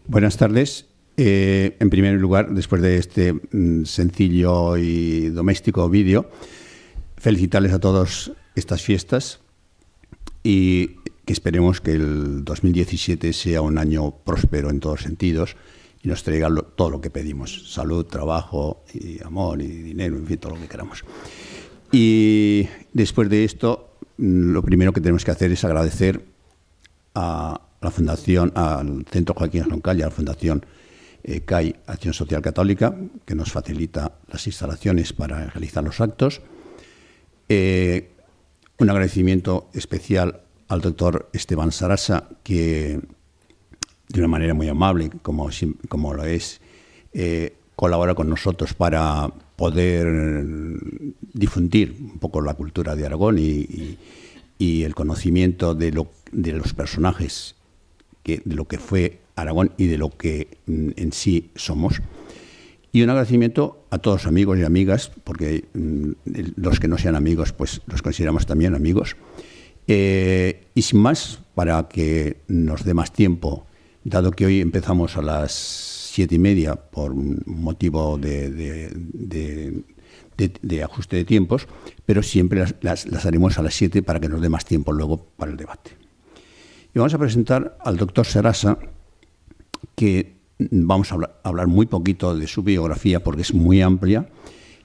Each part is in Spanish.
Buenas tardes. En primer lugar, después de este sencillo y doméstico vídeo, felicitarles a todos estas fiestas y que esperemos que el 2017 sea un año próspero en todos sentidos y nos traiga todo lo que pedimos: salud, trabajo, y amor y dinero, en fin, todo lo que queramos. Y después de esto, lo primero que tenemos que hacer es agradecer a la Fundación, al Centro Joaquín Roncal y a la Fundación CAI, Acción Social Católica, que nos facilita las instalaciones para realizar los actos. Un agradecimiento especial al doctor Esteban Sarasa, que de una manera muy amable, como lo es, colabora con nosotros para poder difundir un poco la cultura de Aragón y el conocimiento de los personajes, de lo que fue Aragón y de lo que en sí somos. Y un agradecimiento a todos los amigos y amigas, porque los que no sean amigos, pues los consideramos también amigos. Y sin más, para que nos dé más tiempo, dado que hoy empezamos a las 7:30 por motivo de ajuste de tiempos, pero siempre las haremos a las 7 para que nos dé más tiempo luego para el debate. Y vamos a presentar al doctor Sarasa, que vamos a hablar muy poquito de su biografía porque es muy amplia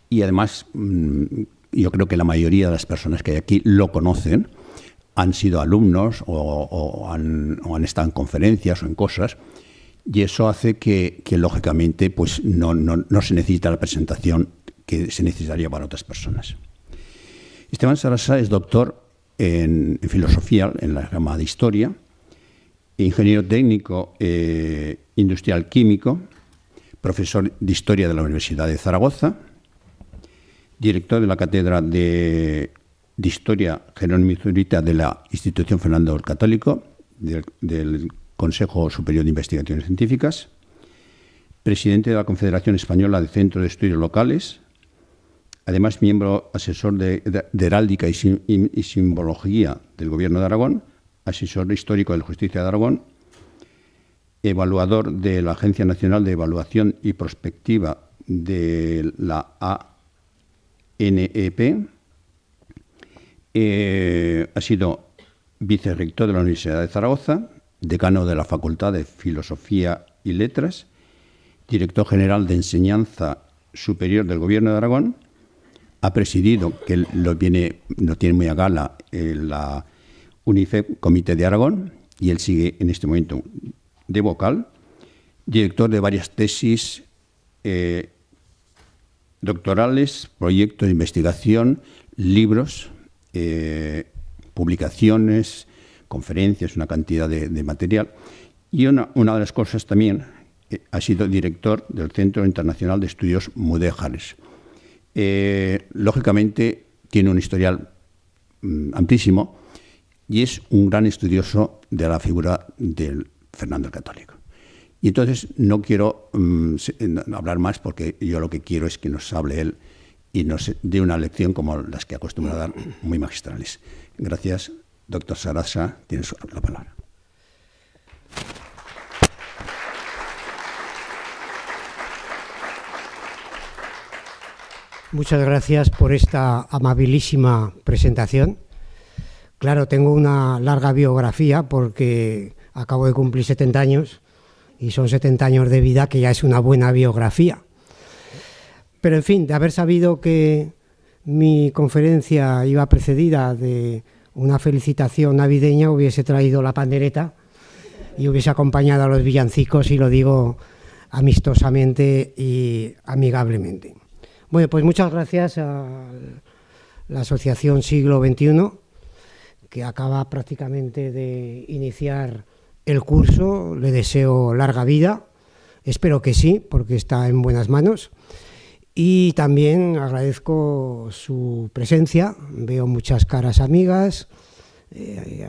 y además yo creo que la mayoría de las personas que hay aquí lo conocen, han sido alumnos o han estado en conferencias o en cosas, y eso hace que lógicamente pues no se necesita la presentación que se necesitaría para otras personas. Esteban Sarasa es doctor en filosofía, en la rama de historia, ingeniero técnico industrial químico, profesor de historia de la Universidad de Zaragoza, director de la cátedra de Historia Jerónimo Zurita de la Institución Fernando el Católico, del Consejo Superior de Investigaciones Científicas, presidente de la Confederación Española de Centros de Estudios Locales, además miembro asesor de Heráldica y Simbología del Gobierno de Aragón, asesor histórico de la Justicia de Aragón, evaluador de la Agencia Nacional de Evaluación y Prospectiva de la ANEP, ha sido vicerrector de la Universidad de Zaragoza, decano de la Facultad de Filosofía y Letras, director general de Enseñanza Superior del Gobierno de Aragón, ha presidido, que lo tiene muy a gala, la UNICEF Comité de Aragón, y él sigue en este momento de vocal, director de varias tesis doctorales, proyectos de investigación, libros, publicaciones, conferencias, una cantidad de material. Y una de las cosas también, ha sido director del Centro Internacional de Estudios Mudéjares. Lógicamente tiene un historial amplísimo y es un gran estudioso de la figura del Fernando el Católico. Y entonces no quiero hablar más, porque yo lo que quiero es que nos hable él y nos dé una lección como las que acostumbra a dar, muy magistrales. Gracias, doctor Sarasa, tienes la palabra. Muchas gracias por esta amabilísima presentación. Claro, tengo una larga biografía porque acabo de cumplir 70 años y son 70 años de vida, que ya es una buena biografía. Pero, en fin, de haber sabido que mi conferencia iba precedida de una felicitación navideña, hubiese traído la pandereta y hubiese acompañado a los villancicos, y lo digo amistosamente y amigablemente. Bueno, pues muchas gracias a la Asociación Siglo XXI, que acaba prácticamente de iniciar el curso. Le deseo larga vida, espero que sí, porque está en buenas manos. Y también agradezco su presencia, veo muchas caras amigas,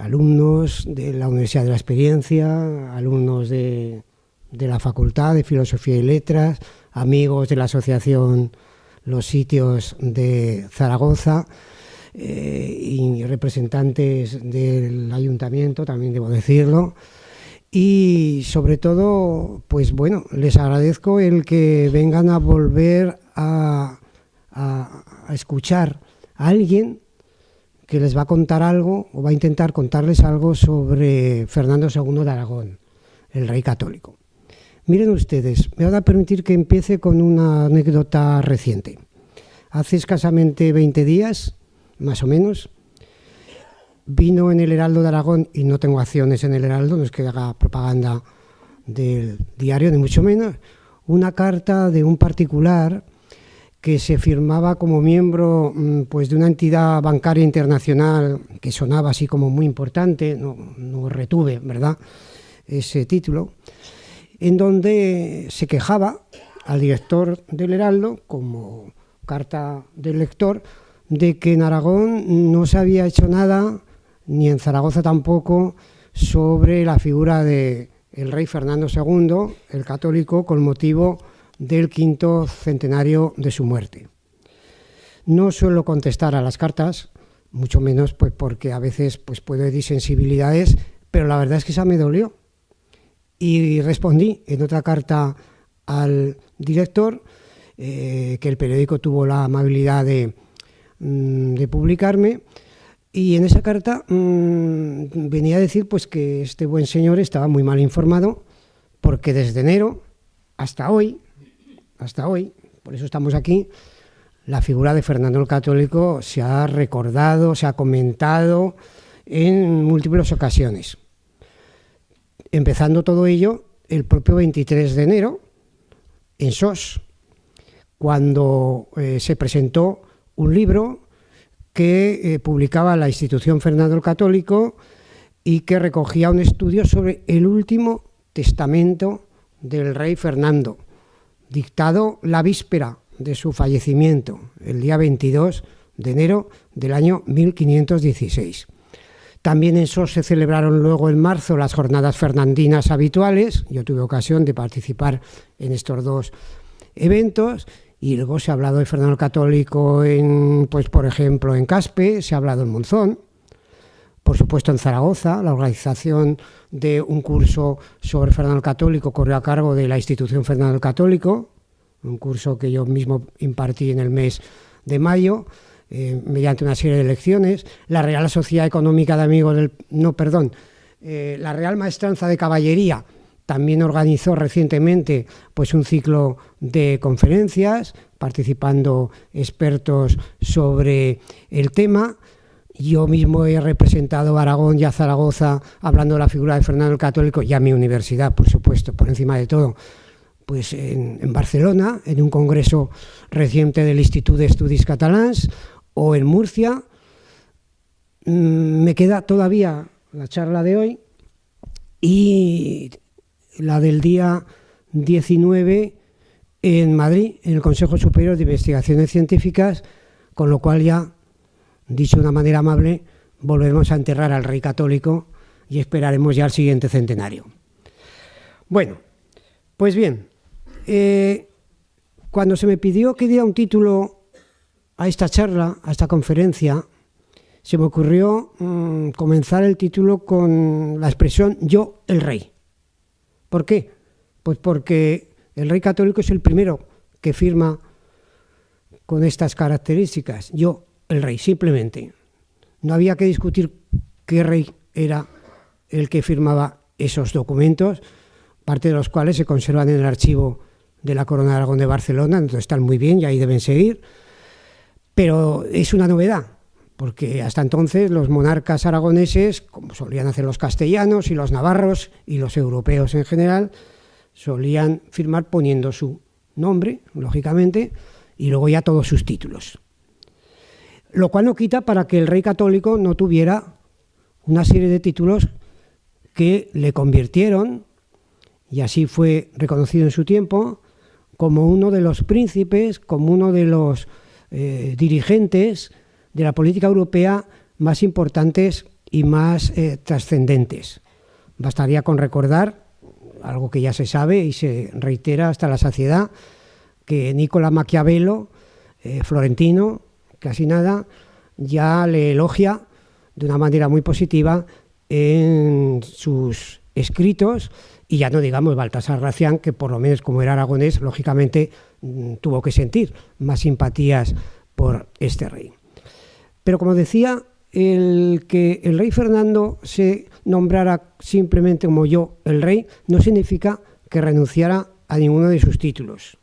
alumnos de la Universidad de la Experiencia, alumnos de la Facultad de Filosofía y Letras, amigos de la Asociación Los Sitios de Zaragoza, y representantes del Ayuntamiento, también debo decirlo, Y sobre todo, pues bueno, les agradezco el que vengan a volver a escuchar a alguien que les va a contar algo o va a intentar contarles algo sobre Fernando II de Aragón, el rey católico. Miren ustedes, me van a permitir que empiece con una anécdota reciente. Hace escasamente 20 días, más o menos, vino en el Heraldo de Aragón, y no tengo acciones en el Heraldo, no es que haga propaganda del diario, ni mucho menos, una carta de un particular que se firmaba como miembro pues, de una entidad bancaria internacional que sonaba así como muy importante, no retuve, ¿verdad?, ese título, en donde se quejaba al director del Heraldo, como carta del lector, de que en Aragón no se había hecho nada, ni en Zaragoza tampoco, sobre la figura del rey Fernando II, el católico, con motivo del 5º centenario de su muerte. No suelo contestar a las cartas, mucho menos pues porque a veces pues puede haber disensibilidades, pero la verdad es que esa me dolió. Y respondí en otra carta al director, que el periódico tuvo la amabilidad de publicarme, y en esa carta venía a decir pues que este buen señor estaba muy mal informado, porque desde enero hasta hoy, por eso estamos aquí, la figura de Fernando el Católico se ha recordado, se ha comentado en múltiples ocasiones. Empezando todo ello el propio 23 de enero en SOS, cuando se presentó un libro que publicaba la institución Fernando el Católico y que recogía un estudio sobre el último testamento del rey Fernando, dictado la víspera de su fallecimiento, el día 22 de enero del año 1516. También en SOS se celebraron luego en marzo las jornadas fernandinas habituales. Yo tuve ocasión de participar en estos dos eventos. Y luego se ha hablado de Fernando el Católico, pues por ejemplo, en Caspe, se ha hablado en Monzón, por supuesto en Zaragoza. La organización de un curso sobre Fernando el Católico corrió a cargo de la institución Fernando el Católico, un curso que yo mismo impartí en el mes de mayo, mediante una serie de lecciones. La Real Sociedad Económica de Amigos la Real Maestranza de Caballería también organizó recientemente pues, un ciclo de conferencias, participando expertos sobre el tema. Yo mismo he representado a Aragón y a Zaragoza hablando de la figura de Fernando el Católico, y a mi universidad, por supuesto, por encima de todo, pues en Barcelona, en un congreso reciente del Institut d'Estudis Catalans, o en Murcia. Me queda todavía la charla de hoy y la del día 19 en Madrid, en el Consejo Superior de Investigaciones Científicas, con lo cual ya, dicho de una manera amable, volveremos a enterrar al rey católico y esperaremos ya el siguiente centenario. Bueno, pues bien, cuando se me pidió que diera un título a esta charla, a esta conferencia, se me ocurrió comenzar el título con la expresión «yo, el rey». ¿Por qué? Pues porque el rey católico es el primero que firma con estas características, «yo, el rey», simplemente. No había que discutir qué rey era el que firmaba esos documentos, parte de los cuales se conservan en el archivo de la Corona de Aragón de Barcelona, entonces están muy bien y ahí deben seguir, pero es una novedad, porque hasta entonces los monarcas aragoneses, como solían hacer los castellanos y los navarros y los europeos en general, solían firmar poniendo su nombre, lógicamente, y luego ya todos sus títulos. Lo cual no quita para que el rey católico no tuviera una serie de títulos que le convirtieron, y así fue reconocido en su tiempo, como uno de los príncipes, como uno de los dirigentes de la política europea más importantes y más trascendentes. Bastaría con recordar, algo que ya se sabe y se reitera hasta la saciedad, que Nicolás Maquiavelo, florentino, casi nada, ya le elogia de una manera muy positiva en sus escritos, y ya no digamos Baltasar Gracián, que por lo menos como era aragonés, lógicamente tuvo que sentir más simpatías por este rey. Pero como decía, el que el rey Fernando se nombrara simplemente como yo el rey no significa que renunciara a ninguno de sus títulos.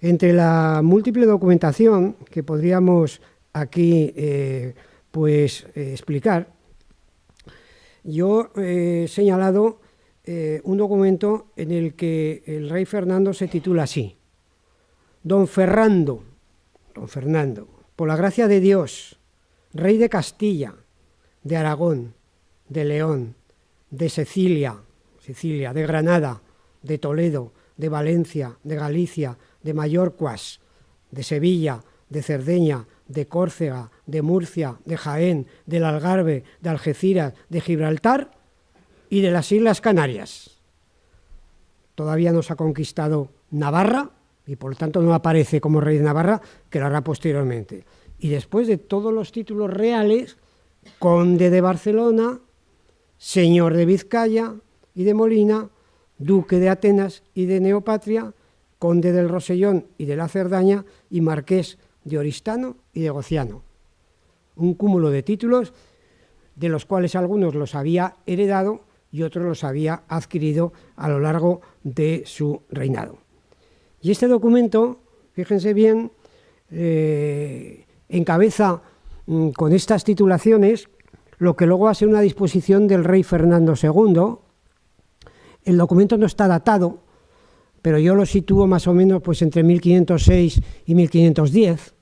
Entre la múltiple documentación que podríamos aquí explicar, yo he señalado un documento en el que el rey Fernando se titula así: Don Fernando, por la gracia de Dios, rey de Castilla, de Aragón, de León, de Sicilia, de Granada, de Toledo, de Valencia, de Galicia, de Mallorquas, de Sevilla, de Cerdeña, de Córcega, de Murcia, de Jaén, del Algarve, de Algeciras, de Gibraltar y de las Islas Canarias. Todavía no se ha conquistado Navarra y por lo tanto no aparece como rey de Navarra, que lo hará posteriormente. Y después de todos los títulos reales, conde de Barcelona, señor de Vizcaya y de Molina, duque de Atenas y de Neopatria, conde del Rosellón y de la Cerdaña y marqués de Oristano y de Gociano. Un cúmulo de títulos de los cuales algunos los había heredado y otros los había adquirido a lo largo de su reinado. Y este documento, fíjense bien, encabeza con estas titulaciones lo que luego va a ser una disposición del rey Fernando II. El documento no está datado, pero yo lo sitúo más o menos pues entre 1506 y 1510.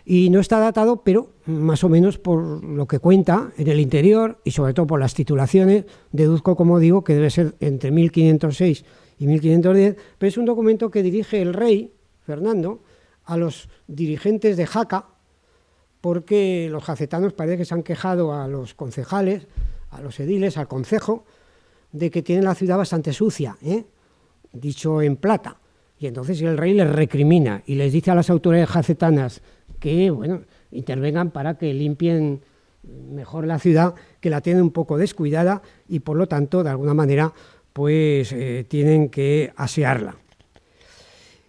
Y no está datado, pero más o menos por lo que cuenta en el interior y sobre todo por las titulaciones, deduzco, como digo, que debe ser entre 1506 y 1510, pero es un documento que dirige el rey Fernando a los dirigentes de Jaca, porque los jacetanos parece que se han quejado a los concejales, a los ediles, al concejo, de que tienen la ciudad bastante sucia, dicho en plata. Y entonces el rey les recrimina y les dice a las autoridades jacetanas que intervengan para que limpien mejor la ciudad, que la tienen un poco descuidada y por lo tanto, de alguna manera, pues tienen que asearla.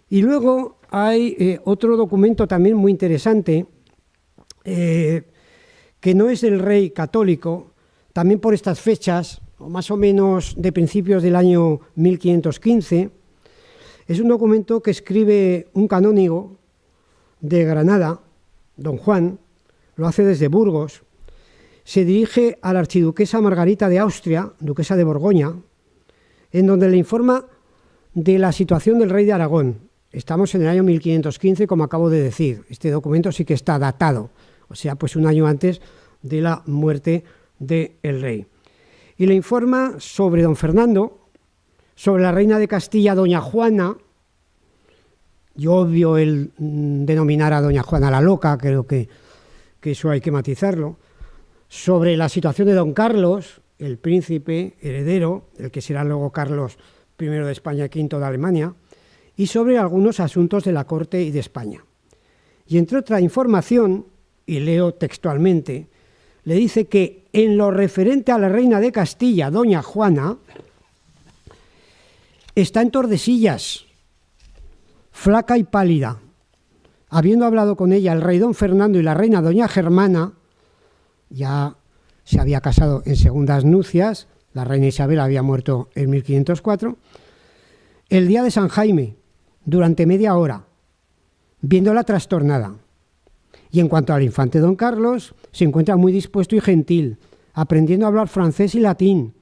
Y luego hay otro documento también muy interesante, que no es del rey católico, también por estas fechas, o más o menos de principios del año 1515, es un documento que escribe un canónigo de Granada, don Juan, lo hace desde Burgos, se dirige a la archiduquesa Margarita de Austria, duquesa de Borgoña, en donde le informa de la situación del rey de Aragón. Estamos en el año 1515, como acabo de decir. Este documento sí que está datado, o sea, pues un año antes de la muerte del rey. Y le informa sobre don Fernando, sobre la reina de Castilla, doña Juana. Yo obvio el denominar a doña Juana la loca, creo que eso hay que matizarlo. Sobre la situación de don Carlos, el príncipe heredero, el que será luego Carlos I de España y V de Alemania, y sobre algunos asuntos de la corte y de España. Y entre otra información, y leo textualmente, le dice que en lo referente a la reina de Castilla, doña Juana, está en Tordesillas, flaca y pálida. Habiendo hablado con ella el rey don Fernando y la reina doña Germana, ya se había casado en segundas nupcias, la reina Isabel había muerto en 1504, el día de San Jaime, durante media hora, viéndola trastornada. Y en cuanto al infante don Carlos, se encuentra muy dispuesto y gentil, aprendiendo a hablar francés y latín,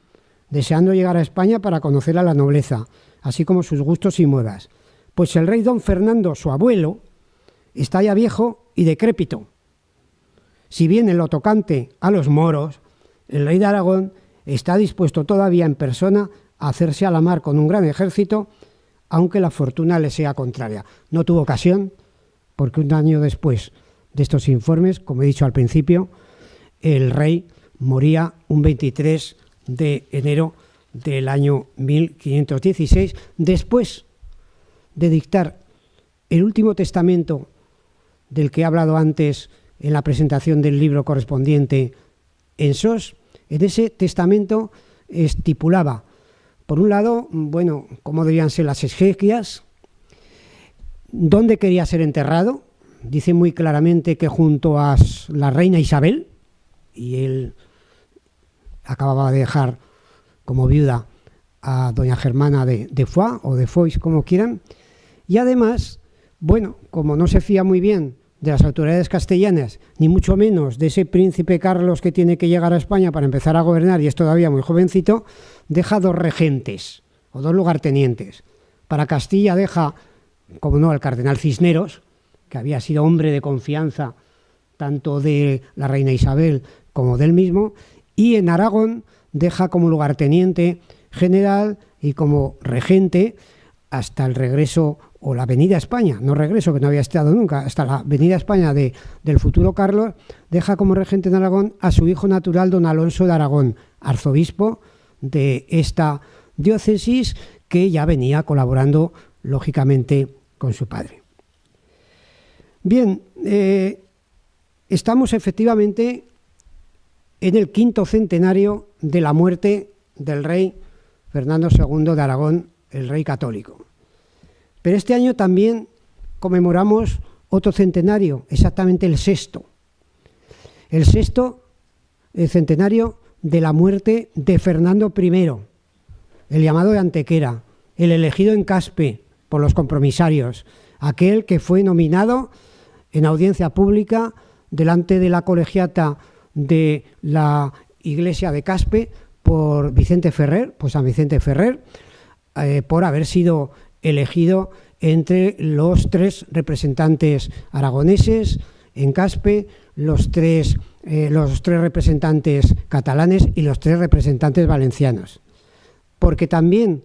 deseando llegar a España para conocer a la nobleza, así como sus gustos y modas. Pues el rey don Fernando, su abuelo, está ya viejo y decrépito. Si bien en lo tocante a los moros, el rey de Aragón está dispuesto todavía en persona a hacerse a la mar con un gran ejército, aunque la fortuna le sea contraria. No tuvo ocasión, porque un año después de estos informes, como he dicho al principio, el rey moría un 23 de enero del año 1516, después de dictar el último testamento del que he hablado antes en la presentación del libro correspondiente en SOS. En ese testamento estipulaba, por un lado, bueno, cómo debían ser las exequias, dónde quería ser enterrado. Dice muy claramente que junto a la reina Isabel, y él acababa de dejar como viuda a doña Germana de Foix o de Foix, como quieran, y además, bueno, como no se fía muy bien de las autoridades castellanas, ni mucho menos de ese príncipe Carlos que tiene que llegar a España para empezar a gobernar y es todavía muy jovencito, deja 2 regentes o 2 lugartenientes. Para Castilla deja, como no, al cardenal Cisneros, que había sido hombre de confianza tanto de la reina Isabel como del mismo, y en Aragón deja como lugarteniente general y como regente hasta el regreso o la venida a España, no regreso que no había estado nunca, hasta la venida a España del futuro Carlos, deja como regente en Aragón a su hijo natural don Alonso de Aragón, arzobispo de esta diócesis que ya venía colaborando lógicamente con su padre. Bien, estamos efectivamente en el 5º centenario de la muerte del rey Fernando II de Aragón, el rey católico. Pero este año también conmemoramos otro centenario, exactamente el 6º. El 6º centenario de la muerte de Fernando I, el llamado de Antequera, el elegido en Caspe por los compromisarios, aquel que fue nominado en audiencia pública delante de la colegiata de la iglesia de Caspe por Vicente Ferrer, pues San Vicente Ferrer, por haber sido elegido entre los 3 representantes aragoneses en Caspe, los tres representantes catalanes y los 3 representantes valencianos. Porque también,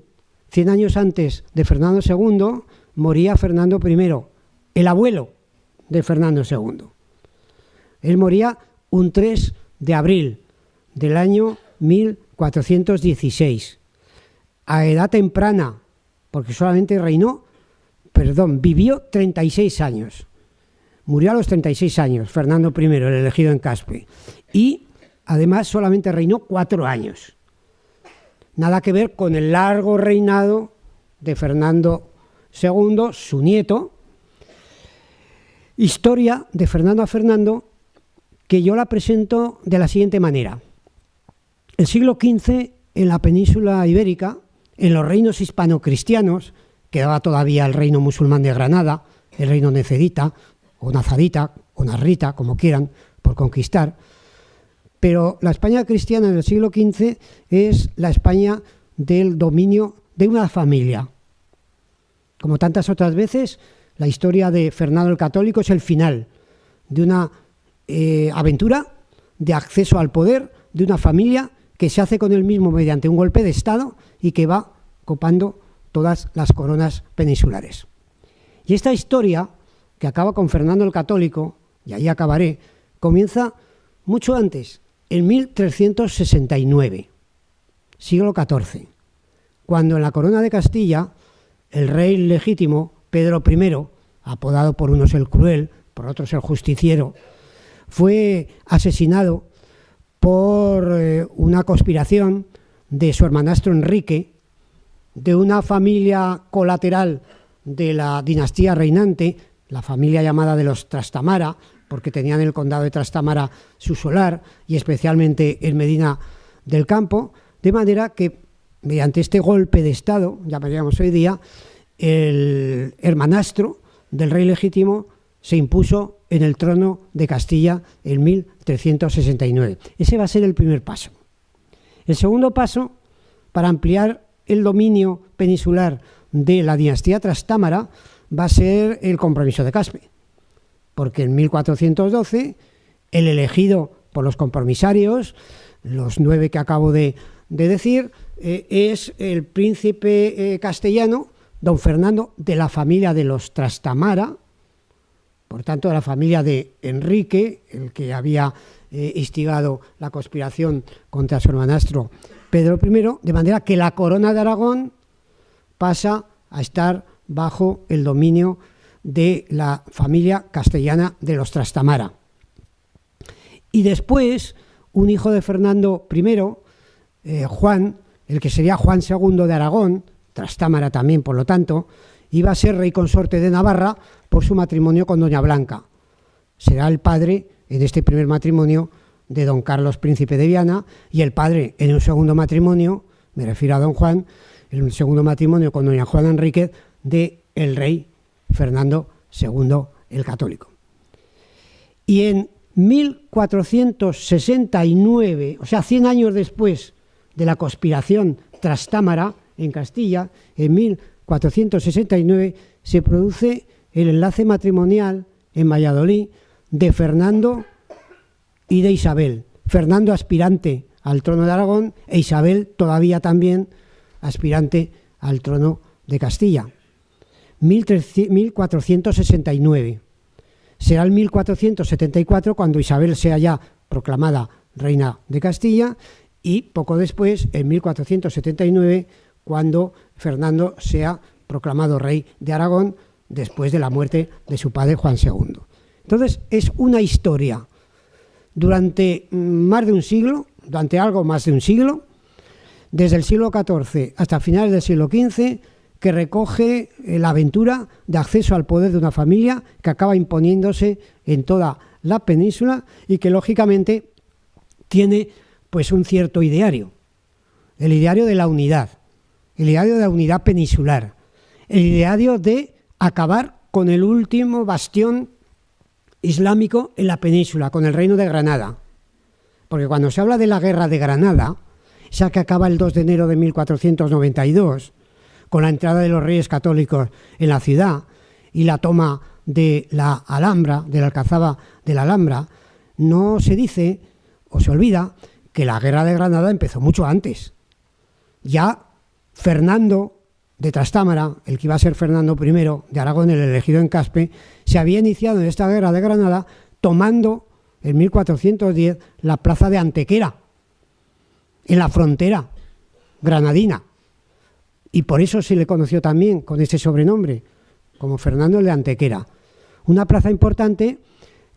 100 años antes de Fernando II, moría Fernando I, el abuelo de Fernando II. Él moría un 3 de abril del año 1416, a edad temprana, porque solamente vivió 36 años. Murió a los 36 años, Fernando I, el elegido en Caspe. Y además solamente reinó 4 años. Nada que ver con el largo reinado de Fernando II, su nieto. Historia de Fernando a Fernando, que yo la presento de la siguiente manera. El siglo XV, en la península ibérica, en los reinos hispano-cristianos, quedaba todavía el reino musulmán de Granada, el reino necedita, o nazarita, o narrita, como quieran, por conquistar. Pero la España cristiana del siglo XV es la España del dominio de una familia. Como tantas otras veces, la historia de Fernando el Católico es el final de una aventura de acceso al poder de una familia que se hace con él mismo mediante un golpe de Estado y que va copando todas las coronas peninsulares. Y esta historia, que acaba con Fernando el Católico, y ahí acabaré, comienza mucho antes, en 1369, siglo XIV, cuando en la corona de Castilla el rey legítimo, Pedro I, apodado por unos el Cruel, por otros el Justiciero, fue asesinado por una conspiración de su hermanastro Enrique, de una familia colateral de la dinastía reinante, la familia llamada de los Trastamara, porque tenían en el condado de Trastamara su solar y especialmente en Medina del Campo, de manera que mediante este golpe de Estado, llamaríamos hoy día, el hermanastro del rey legítimo se impuso en el trono de Castilla en 1369. Ese va a ser el primer paso. El segundo paso, para ampliar el dominio peninsular de la dinastía Trastámara, va a ser el compromiso de Caspe, porque en 1412 el elegido por los compromisarios, los 9 que acabo de decir, es el príncipe castellano, don Fernando, de la familia de los Trastamara, por tanto de la familia de Enrique, el que había instigado la conspiración contra su hermanastro Pedro I, de manera que la corona de Aragón pasa a estar bajo el dominio de la familia castellana de los Trastamara. Y después, un hijo de Fernando I, Juan, el que sería Juan II de Aragón, Trastámara también, por lo tanto, iba a ser rey consorte de Navarra por su matrimonio con doña Blanca. Será el padre, en este primer matrimonio, de don Carlos, príncipe de Viana, y el padre, en un segundo matrimonio, me refiero a don Juan, en un segundo matrimonio con doña Juana Enríquez, de el rey Fernando II el Católico. Y en 1469, o sea, 100 años después de la conspiración Trastámara en Castilla, en 1469 se produce el enlace matrimonial en Valladolid de Fernando y de Isabel. Fernando aspirante al trono de Aragón e Isabel todavía también aspirante al trono de Castilla. 1469. Será el 1474 cuando Isabel sea ya proclamada reina de Castilla y poco después, en 1479, cuando Fernando sea proclamado rey de Aragón después de la muerte de su padre Juan II. Entonces, es una historia durante más de un siglo, durante algo más de un siglo, desde el siglo XIV hasta finales del siglo XV, que recoge la aventura de acceso al poder de una familia que acaba imponiéndose en toda la península y que lógicamente tiene pues un cierto ideario, el ideario de la unidad, el ideario de la unidad peninsular, el ideario de acabar con el último bastión islámico en la península, con el Reino de Granada. Porque cuando se habla de la Guerra de Granada, esa que acaba el 2 de enero de 1492, con la entrada de los reyes católicos en la ciudad y la toma de la Alhambra, de la Alcazaba de la Alhambra, no se dice o se olvida que la Guerra de Granada empezó mucho antes. Ya Fernando de Trastámara, el que iba a ser Fernando I de Aragón, el elegido en Caspe, se había iniciado en esta Guerra de Granada tomando en 1410 la plaza de Antequera, en la frontera granadina. Y por eso se le conoció también con este sobrenombre, como Fernando el de Antequera. Una plaza importante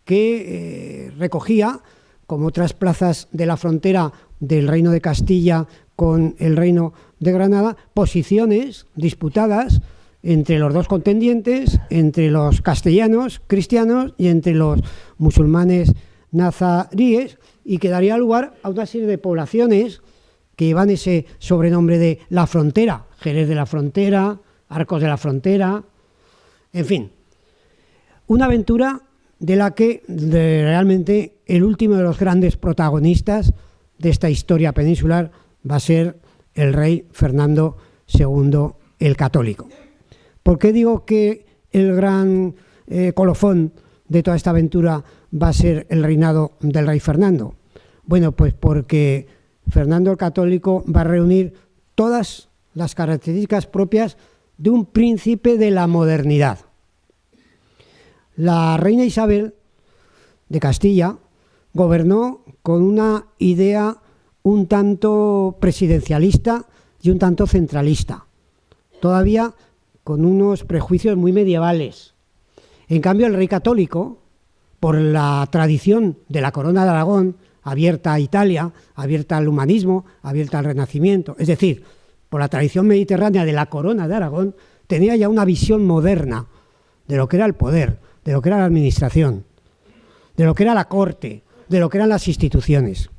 que recogía, como otras plazas de la frontera del Reino de Castilla con el Reino de Granada, posiciones disputadas entre los dos contendientes, entre los castellanos cristianos y entre los musulmanes nazaríes, y que daría lugar a una serie de poblaciones que llevan ese sobrenombre de la frontera, Jerez de la Frontera, Arcos de la Frontera, en fin. Una aventura de la que realmente el último de los grandes protagonistas de esta historia peninsular va a ser el rey Fernando II el Católico. ¿Por qué digo que el gran colofón de toda esta aventura va a ser el reinado del rey Fernando? Bueno, pues porque Fernando el Católico va a reunir todas las características propias de un príncipe de la modernidad. La reina Isabel de Castilla gobernó con una idea un tanto presidencialista y un tanto centralista, todavía con unos prejuicios muy medievales. En cambio, el rey católico, por la tradición de la corona de Aragón, abierta a Italia, abierta al humanismo, abierta al Renacimiento, es decir, por la tradición mediterránea de la corona de Aragón, tenía ya una visión moderna de lo que era el poder, de lo que era la administración, de lo que era la corte, de lo que eran las instituciones.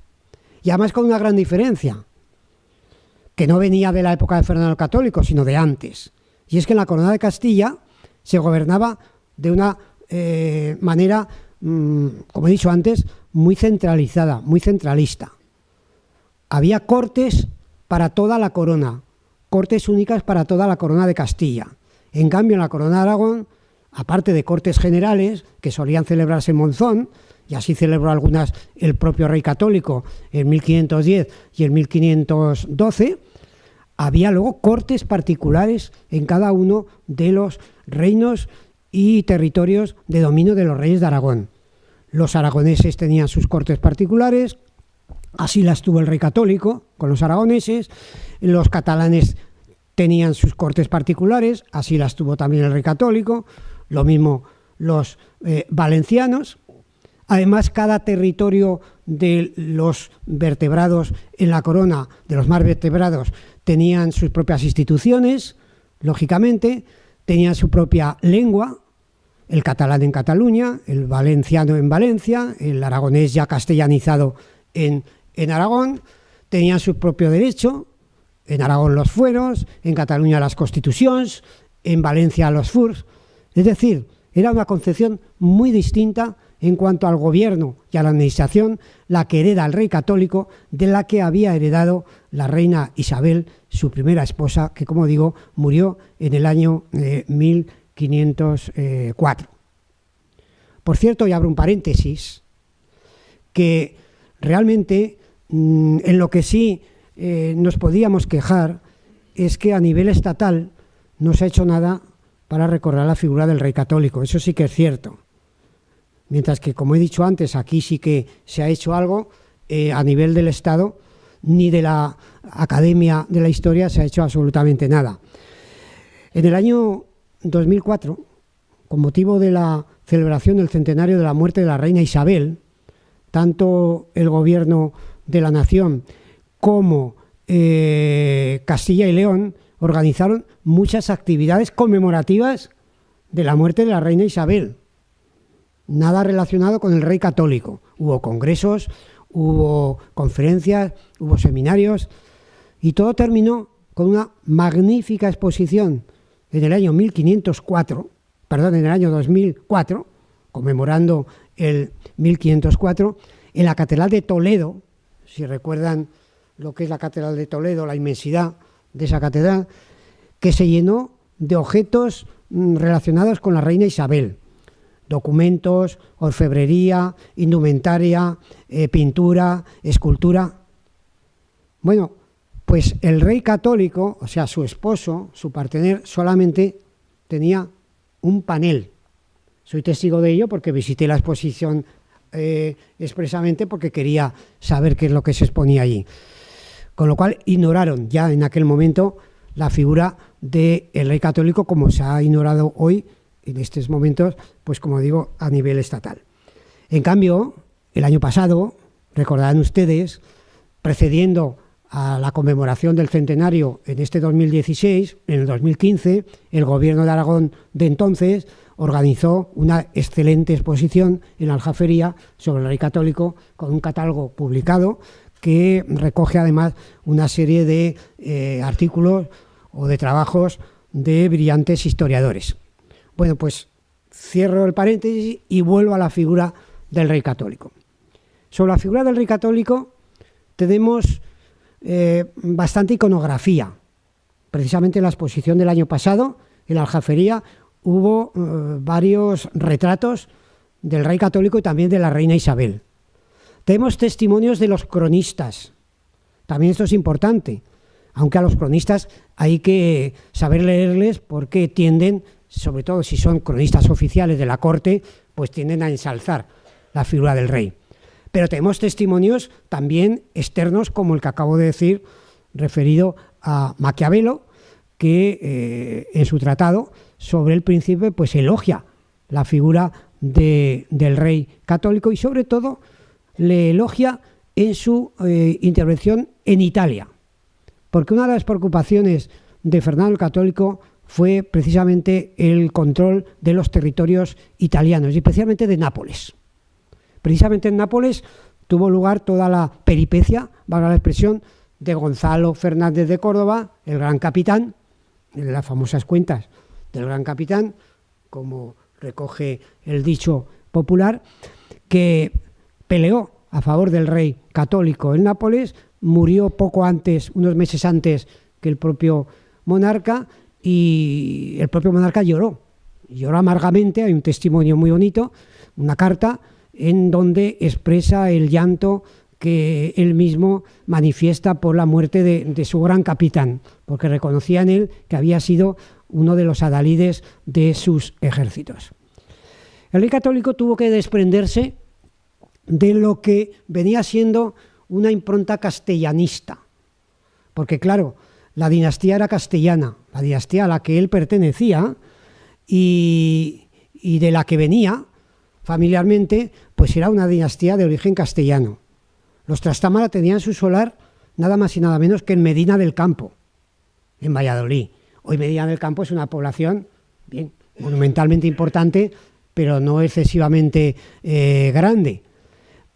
Y además con una gran diferencia, que no venía de la época de Fernando el Católico, sino de antes. Y es que en la corona de Castilla se gobernaba de una manera, como he dicho antes, muy centralizada, muy centralista. Había cortes para toda la corona, cortes únicas para toda la corona de Castilla. En cambio, en la corona de Aragón, aparte de cortes generales que solían celebrarse en Monzón, y así celebró algunas el propio rey católico en 1510 y en 1512, había luego cortes particulares en cada uno de los reinos y territorios de dominio de los reyes de Aragón. Los aragoneses tenían sus cortes particulares, así las tuvo el rey católico con los aragoneses, los catalanes tenían sus cortes particulares, así las tuvo también el rey católico, lo mismo los valencianos. Además, cada territorio de los vertebrados en la corona, de los más vertebrados, tenían sus propias instituciones, lógicamente, tenían su propia lengua, el catalán en Cataluña, el valenciano en Valencia, el aragonés ya castellanizado en Aragón, tenían su propio derecho, en Aragón los fueros, en Cataluña las constitucions, en Valencia los furs. Es decir, era una concepción muy distinta en cuanto al gobierno y a la administración, la que hereda el rey católico, de la que había heredado la reina Isabel, su primera esposa, que, como digo, murió en el año 1504. Por cierto, y abro un paréntesis, que realmente en lo que sí nos podíamos quejar es que a nivel estatal no se ha hecho nada para recordar la figura del rey católico. Eso sí que es cierto. Mientras que, como he dicho antes, aquí sí que se ha hecho algo, a nivel del Estado ni de la Academia de la Historia se ha hecho absolutamente nada. En el año 2004, con motivo de la celebración del centenario de la muerte de la reina Isabel, tanto el gobierno de la nación como Castilla y León organizaron muchas actividades conmemorativas de la muerte de la reina Isabel. Nada relacionado con el rey católico. Hubo congresos, hubo conferencias, hubo seminarios y todo terminó con una magnífica exposición en el año 2004, conmemorando el 1504, en la Catedral de Toledo. Si recuerdan lo que es la Catedral de Toledo, la inmensidad de esa catedral, que se llenó de objetos relacionados con la reina Isabel. Documentos, orfebrería, indumentaria, pintura, escultura. Bueno, pues el rey católico, o sea, su esposo, su partener, solamente tenía un panel. Soy testigo de ello porque visité la exposición expresamente porque quería saber qué es lo que se exponía allí. Con lo cual ignoraron ya en aquel momento la figura del rey católico, como se ha ignorado hoy en estos momentos, pues como digo, a nivel estatal. En cambio, el año pasado, recordarán ustedes, precediendo a la conmemoración del centenario en este 2016, en el 2015, el gobierno de Aragón de entonces organizó una excelente exposición en la Aljafería sobre el rey católico, con un catálogo publicado que recoge además una serie de artículos o de trabajos de brillantes historiadores. Bueno, pues cierro el paréntesis y vuelvo a la figura del rey católico. Sobre la figura del rey católico tenemos bastante iconografía. Precisamente en la exposición del año pasado, en la Aljafería, hubo varios retratos del rey católico y también de la reina Isabel. Tenemos testimonios de los cronistas. También esto es importante, aunque a los cronistas hay que saber leerles porque tienden, sobre todo si son cronistas oficiales de la corte, pues tienden a ensalzar la figura del rey. Pero tenemos testimonios también externos, como el que acabo de decir, referido a Maquiavelo, que en su tratado sobre el príncipe pues elogia la figura del rey católico y sobre todo le elogia en su intervención en Italia, porque una de las preocupaciones de Fernando el Católico fue precisamente el control de los territorios italianos y especialmente de Nápoles. Precisamente en Nápoles tuvo lugar toda la peripecia, valga la expresión, de Gonzalo Fernández de Córdoba, el gran capitán, de las famosas cuentas del gran capitán, como recoge el dicho popular, que peleó a favor del rey católico en Nápoles, murió poco antes, unos meses antes que el propio monarca, y el propio monarca lloró amargamente. Hay un testimonio muy bonito, una carta en donde expresa el llanto que él mismo manifiesta por la muerte de su gran capitán, porque reconocía en él que había sido uno de los adalides de sus ejércitos. El rey católico tuvo que desprenderse de lo que venía siendo una impronta castellanista, porque claro, la dinastía era castellana, la dinastía a la que él pertenecía y de la que venía familiarmente, pues era una dinastía de origen castellano. Los Trastámara tenían su solar nada más y nada menos que en Medina del Campo, en Valladolid. Hoy Medina del Campo es una población bien monumentalmente importante, pero no excesivamente grande.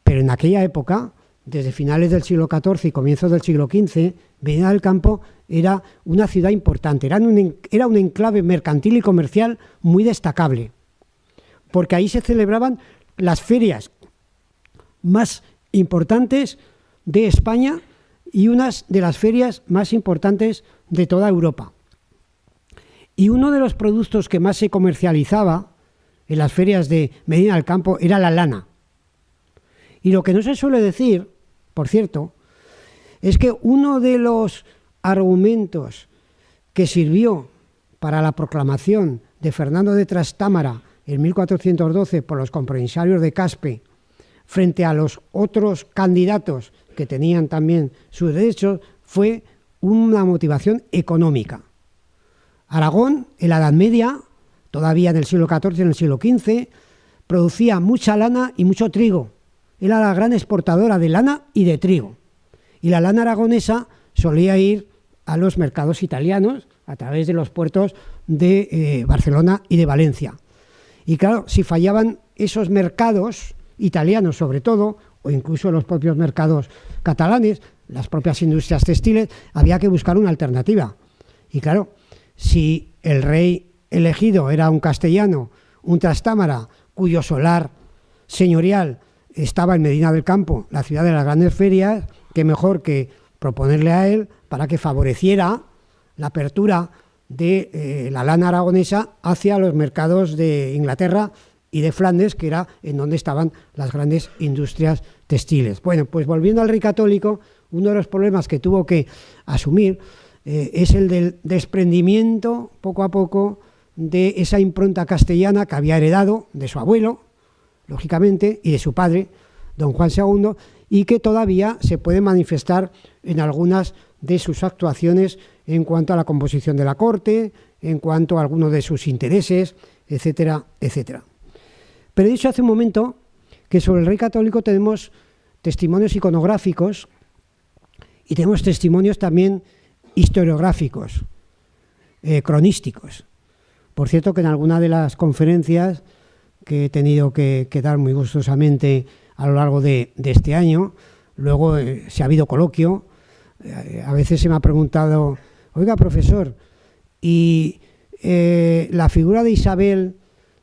Pero en aquella época, desde finales del siglo XIV y comienzos del siglo XV, Medina del Campo era una ciudad importante, era un enclave mercantil y comercial muy destacable, porque ahí se celebraban las ferias más importantes de España y unas de las ferias más importantes de toda Europa. Y uno de los productos que más se comercializaba en las ferias de Medina del Campo era la lana. Y lo que no se suele decir, por cierto, es que uno de los argumentos que sirvió para la proclamación de Fernando de Trastámara en 1412 por los compromisarios de Caspe frente a los otros candidatos que tenían también sus derechos fue una motivación económica. Aragón, en la Edad Media, todavía en el siglo XIV y en el siglo XV, producía mucha lana y mucho trigo. Era la gran exportadora de lana y de trigo. Y la lana aragonesa solía ir a los mercados italianos a través de los puertos de Barcelona y de Valencia. Y claro, si fallaban esos mercados italianos sobre todo, o incluso los propios mercados catalanes, las propias industrias textiles, había que buscar una alternativa. Y claro, si el rey elegido era un castellano, un Trastámara, cuyo solar señorial estaba en Medina del Campo, la ciudad de las grandes ferias, qué mejor que proponerle a él para que favoreciera la apertura de la lana aragonesa hacia los mercados de Inglaterra y de Flandes, que era en donde estaban las grandes industrias textiles. Bueno, pues volviendo al rey católico, uno de los problemas que tuvo que asumir es el del desprendimiento, poco a poco, de esa impronta castellana que había heredado de su abuelo, lógicamente, y de su padre, don Juan II, y que todavía se puede manifestar en algunas de sus actuaciones en cuanto a la composición de la corte, en cuanto a algunos de sus intereses, etcétera, etcétera. Pero he dicho hace un momento que sobre el rey católico tenemos testimonios iconográficos y tenemos testimonios también historiográficos, cronísticos. Por cierto, que en alguna de las conferencias que he tenido que dar muy gustosamente a lo largo de este año, luego si ha habido coloquio, a veces se me ha preguntado, oiga, profesor, ¿y la figura de Isabel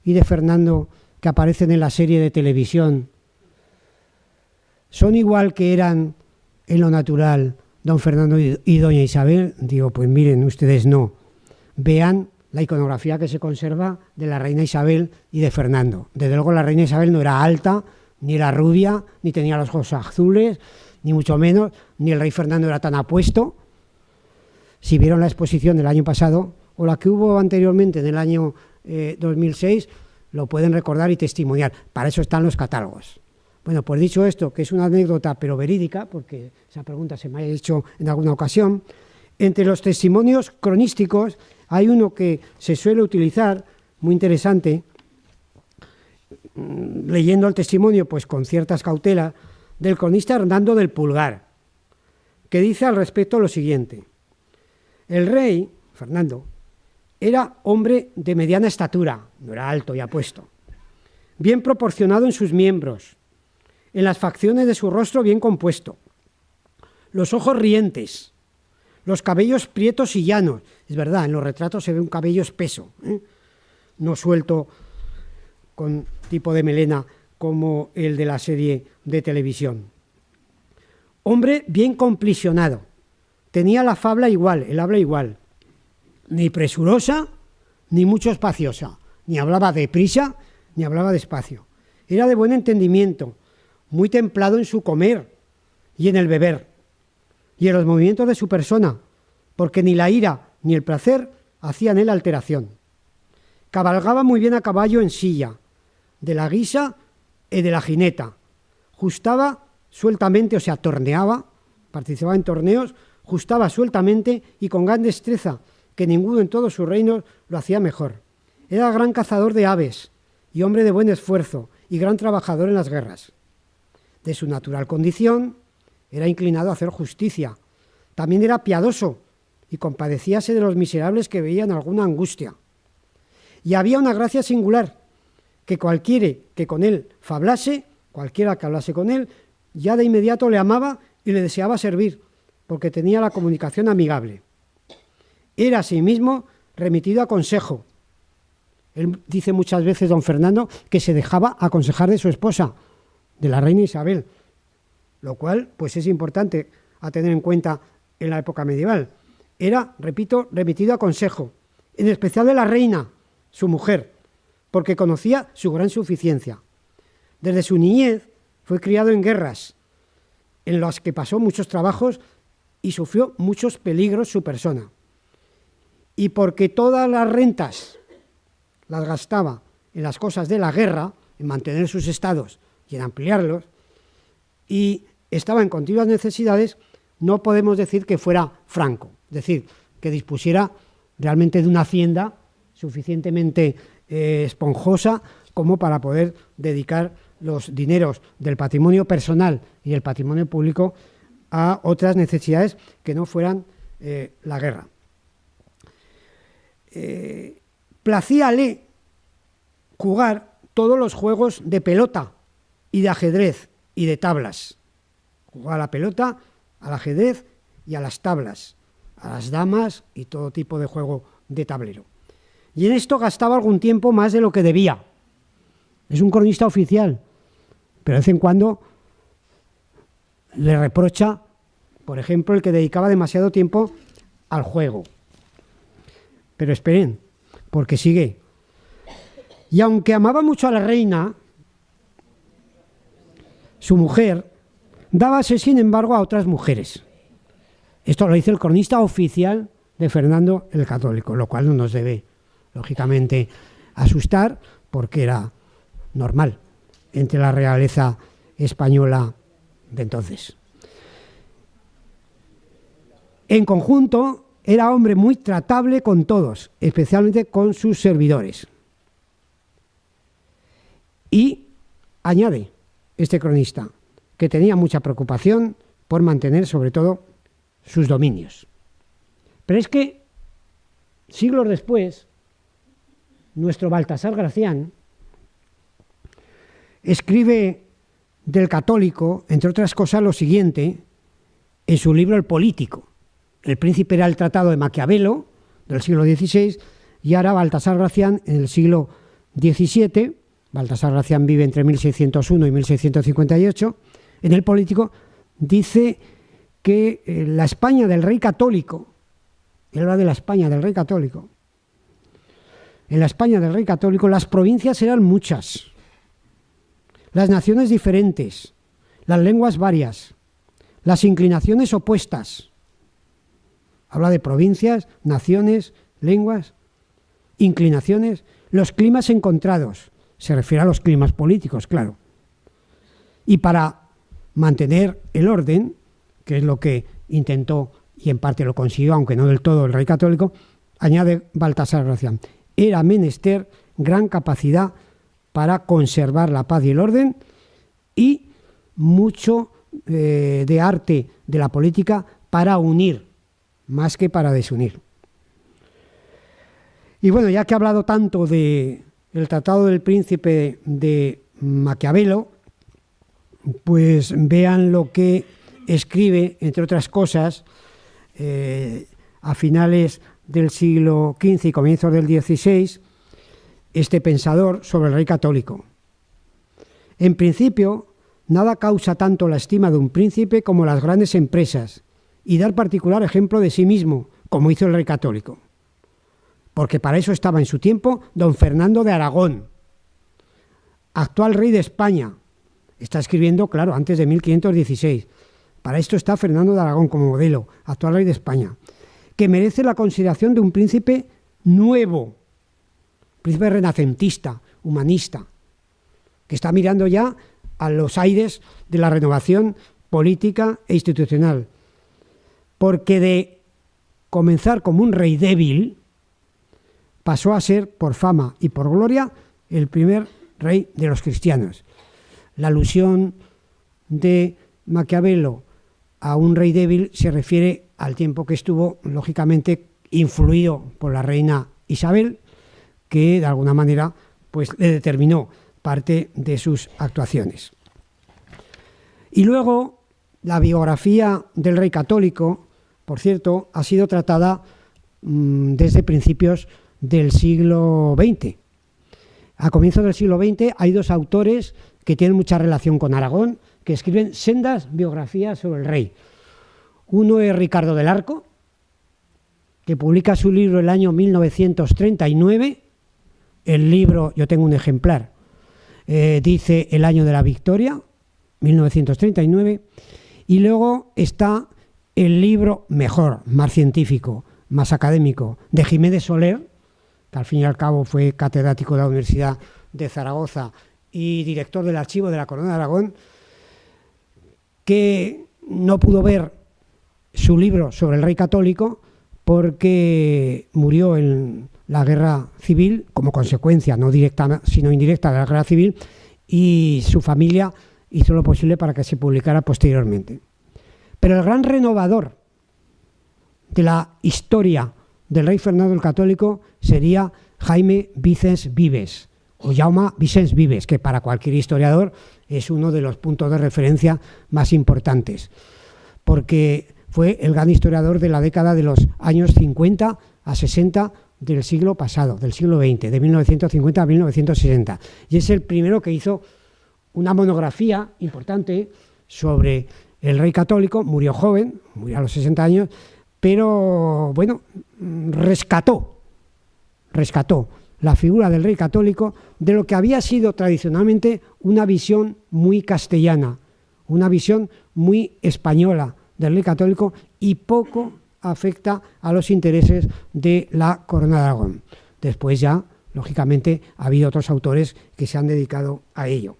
y de Fernando que aparecen en la serie de televisión son igual que eran en lo natural don Fernando y doña Isabel? Digo, pues miren, ustedes no. Vean la iconografía que se conserva de la reina Isabel y de Fernando. Desde luego la reina Isabel no era alta, ni era rubia, ni tenía los ojos azules, ni mucho menos, ni el rey Fernando era tan apuesto. Si vieron la exposición del año pasado, o la que hubo anteriormente en el año 2006, lo pueden recordar y testimoniar. Para eso están los catálogos. Bueno, pues dicho esto, que es una anécdota pero verídica, porque esa pregunta se me ha hecho en alguna ocasión, entre los testimonios cronísticos hay uno que se suele utilizar, muy interesante, leyendo el testimonio pues con ciertas cautelas, del cronista Hernando del Pulgar, que dice al respecto lo siguiente: el rey, Fernando, era hombre de mediana estatura, no era alto y apuesto, bien proporcionado en sus miembros, en las facciones de su rostro bien compuesto, los ojos rientes, los cabellos prietos y llanos. Es verdad, en los retratos se ve un cabello espeso, no suelto con tipo de melena como el de la serie de televisión. Hombre bien complisionado, tenía la fabla igual, el habla igual, ni presurosa ni mucho espaciosa, ni hablaba deprisa ni hablaba despacio. Era de buen entendimiento, muy templado en su comer y en el beber, y en los movimientos de su persona, porque ni la ira ni el placer hacían él alteración. Cabalgaba muy bien a caballo en silla, de la guisa y de la jineta. Justaba sueltamente, o sea, torneaba, participaba en torneos, justaba sueltamente y con gran destreza, que ninguno en todos sus reinos lo hacía mejor. Era gran cazador de aves y hombre de buen esfuerzo y gran trabajador en las guerras. De su natural condición, era inclinado a hacer justicia. También era piadoso y compadecíase de los miserables que veían alguna angustia. Y había una gracia singular, que cualquiera que con él fablase, cualquiera que hablase con él, ya de inmediato le amaba y le deseaba servir, porque tenía la comunicación amigable. Era asimismo remitido a consejo. Él dice muchas veces, don Fernando, que se dejaba aconsejar de su esposa, de la reina Isabel, lo cual pues es importante a tener en cuenta en la época medieval. Era, repito, remitido a consejo, en especial de la reina, su mujer, porque conocía su gran suficiencia. Desde su niñez fue criado en guerras, en las que pasó muchos trabajos y sufrió muchos peligros su persona. Y porque todas las rentas las gastaba en las cosas de la guerra, en mantener sus estados y en ampliarlos, y estaba en continuas necesidades, no podemos decir que fuera franco, es decir, que dispusiera realmente de una hacienda suficientemente esponjosa como para poder dedicar los dineros del patrimonio personal y el patrimonio público a otras necesidades que no fueran la guerra. Placíale jugar todos los juegos de pelota y de ajedrez y de tablas. Jugaba a la pelota, al ajedrez y a las tablas, a las damas y todo tipo de juego de tablero. Y en esto gastaba algún tiempo más de lo que debía. Es un cronista oficial, pero de vez en cuando le reprocha, por ejemplo, el que dedicaba demasiado tiempo al juego. Pero esperen, porque sigue. Y aunque amaba mucho a la reina, su mujer, dábase sin embargo a otras mujeres. Esto lo dice el cronista oficial de Fernando el Católico, lo cual no nos debe, lógicamente, asustar, porque era normal entre la realeza española de entonces. En conjunto, era hombre muy tratable con todos, especialmente con sus servidores. Y añade este cronista que tenía mucha preocupación por mantener sobre todo sus dominios. Pero es que siglos después, nuestro Baltasar Gracián escribe del Católico, entre otras cosas, lo siguiente en su libro El Político. El Príncipe era el tratado de Maquiavelo del siglo XVI y ahora Baltasar Gracián en el siglo XVII. Baltasar Gracián vive entre 1601 y 1658. En El Político dice que la España del rey católico, él habla de la España del rey católico, en la España del rey católico las provincias eran muchas, las naciones diferentes, las lenguas varias, las inclinaciones opuestas. Habla de provincias, naciones, lenguas, inclinaciones, los climas encontrados. Se refiere a los climas políticos, claro. Y para mantener el orden, que es lo que intentó y en parte lo consiguió, aunque no del todo, el rey católico, añade Baltasar Gracián, era menester gran capacidad para conservar la paz y el orden y mucho de arte de la política para unir, más que para desunir. Y bueno, ya que he hablado tanto de el Tratado del Príncipe de Maquiavelo, pues vean lo que escribe, entre otras cosas, a finales del siglo XV y comienzos del XVI, este pensador sobre el rey católico. En principio, nada causa tanto la estima de un príncipe como las grandes empresas, y dar particular ejemplo de sí mismo, como hizo el rey católico. Porque para eso estaba en su tiempo don Fernando de Aragón, actual rey de España. Está escribiendo, claro, antes de 1516. Para esto está Fernando de Aragón como modelo, actual rey de España, que merece la consideración de un príncipe nuevo, príncipe renacentista, humanista, que está mirando ya a los aires de la renovación política e institucional. Porque de comenzar como un rey débil, pasó a ser, por fama y por gloria, el primer rey de los cristianos. La alusión de Maquiavelo a un rey débil se refiere al tiempo que estuvo, lógicamente, influido por la reina Isabel, que de alguna manera pues le determinó parte de sus actuaciones. Y luego la biografía del rey católico, por cierto, ha sido tratada desde principios del siglo XX. A comienzos del siglo XX hay dos autores que tienen mucha relación con Aragón, que escriben sendas biografías sobre el rey. Uno es Ricardo del Arco, que publica su libro el año 1939. El libro, yo tengo un ejemplar, dice el año de la victoria, 1939. Y luego está el libro mejor, más científico, más académico, de Jiménez Soler, que al fin y al cabo fue catedrático de la Universidad de Zaragoza y director del archivo de la Corona de Aragón, que no pudo ver su libro sobre el rey católico porque murió en la guerra civil como consecuencia, no directa sino indirecta, de la guerra civil, y su familia hizo lo posible para que se publicara posteriormente. Pero el gran renovador de la historia del rey Fernando el Católico sería Jaime Vicens Vives, o Jaume Vicens Vives, que para cualquier historiador es uno de los puntos de referencia más importantes, porque fue el gran historiador de la década de los años 50 a 60 del siglo pasado, del siglo XX, de 1950 a 1960. Y es el primero que hizo una monografía importante sobre el rey católico. Murió joven, murió a los 60 años, pero bueno, rescató la figura del rey católico de lo que había sido tradicionalmente una visión muy castellana, una visión muy española del rey católico, y poco afecta a los intereses de la Corona de Aragón. Después ya, lógicamente, ha habido otros autores que se han dedicado a ello.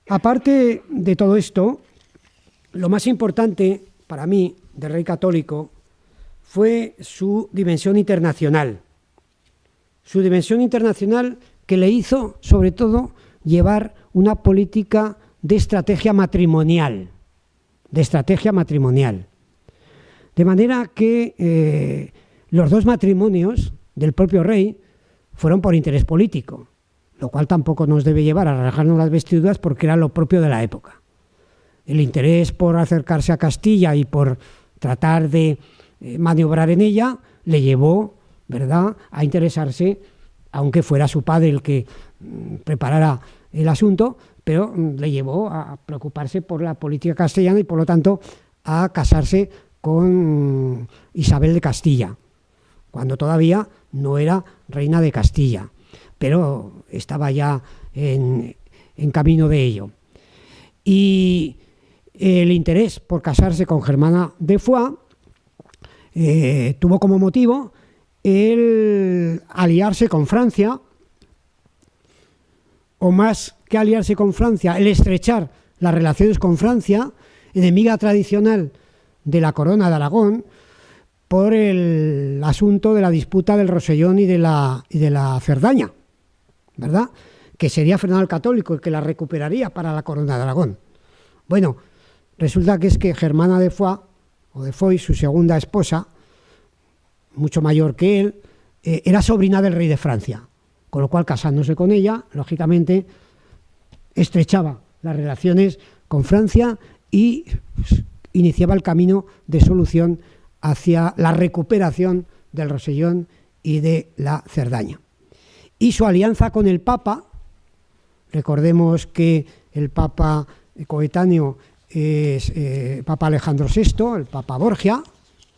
Aparte de todo esto, lo más importante para mí del rey católico fue su dimensión internacional. Su dimensión internacional que le hizo, sobre todo, llevar una política de estrategia matrimonial. De manera que los dos matrimonios del propio rey fueron por interés político, lo cual tampoco nos debe llevar a rasgarnos las vestiduras, porque era lo propio de la época. El interés por acercarse a Castilla y por tratar de maniobrar en ella le llevó, ¿verdad?, a interesarse, aunque fuera su padre el que preparara el asunto, pero le llevó a preocuparse por la política castellana y, por lo tanto, a casarse con Isabel de Castilla, cuando todavía no era reina de Castilla, pero estaba ya en camino de ello. Y el interés por casarse con Germana de Foix tuvo como motivo el aliarse con Francia, o más que aliarse con Francia, el estrechar las relaciones con Francia, enemiga tradicional de la Corona de Aragón, por el asunto de la disputa del Rosellón y de la Cerdaña, ¿verdad?, que sería Fernando el Católico el que la recuperaría para la Corona de Aragón. Bueno, resulta que es que Germana de Foix, o de Foix, su segunda esposa, mucho mayor que él, era sobrina del rey de Francia, con lo cual, casándose con ella, lógicamente, estrechaba las relaciones con Francia y iniciaba el camino de solución hacia la recuperación del Rosellón y de la Cerdaña. Y su alianza con el Papa, recordemos que el Papa coetáneo es Papa Alejandro VI, el Papa Borgia,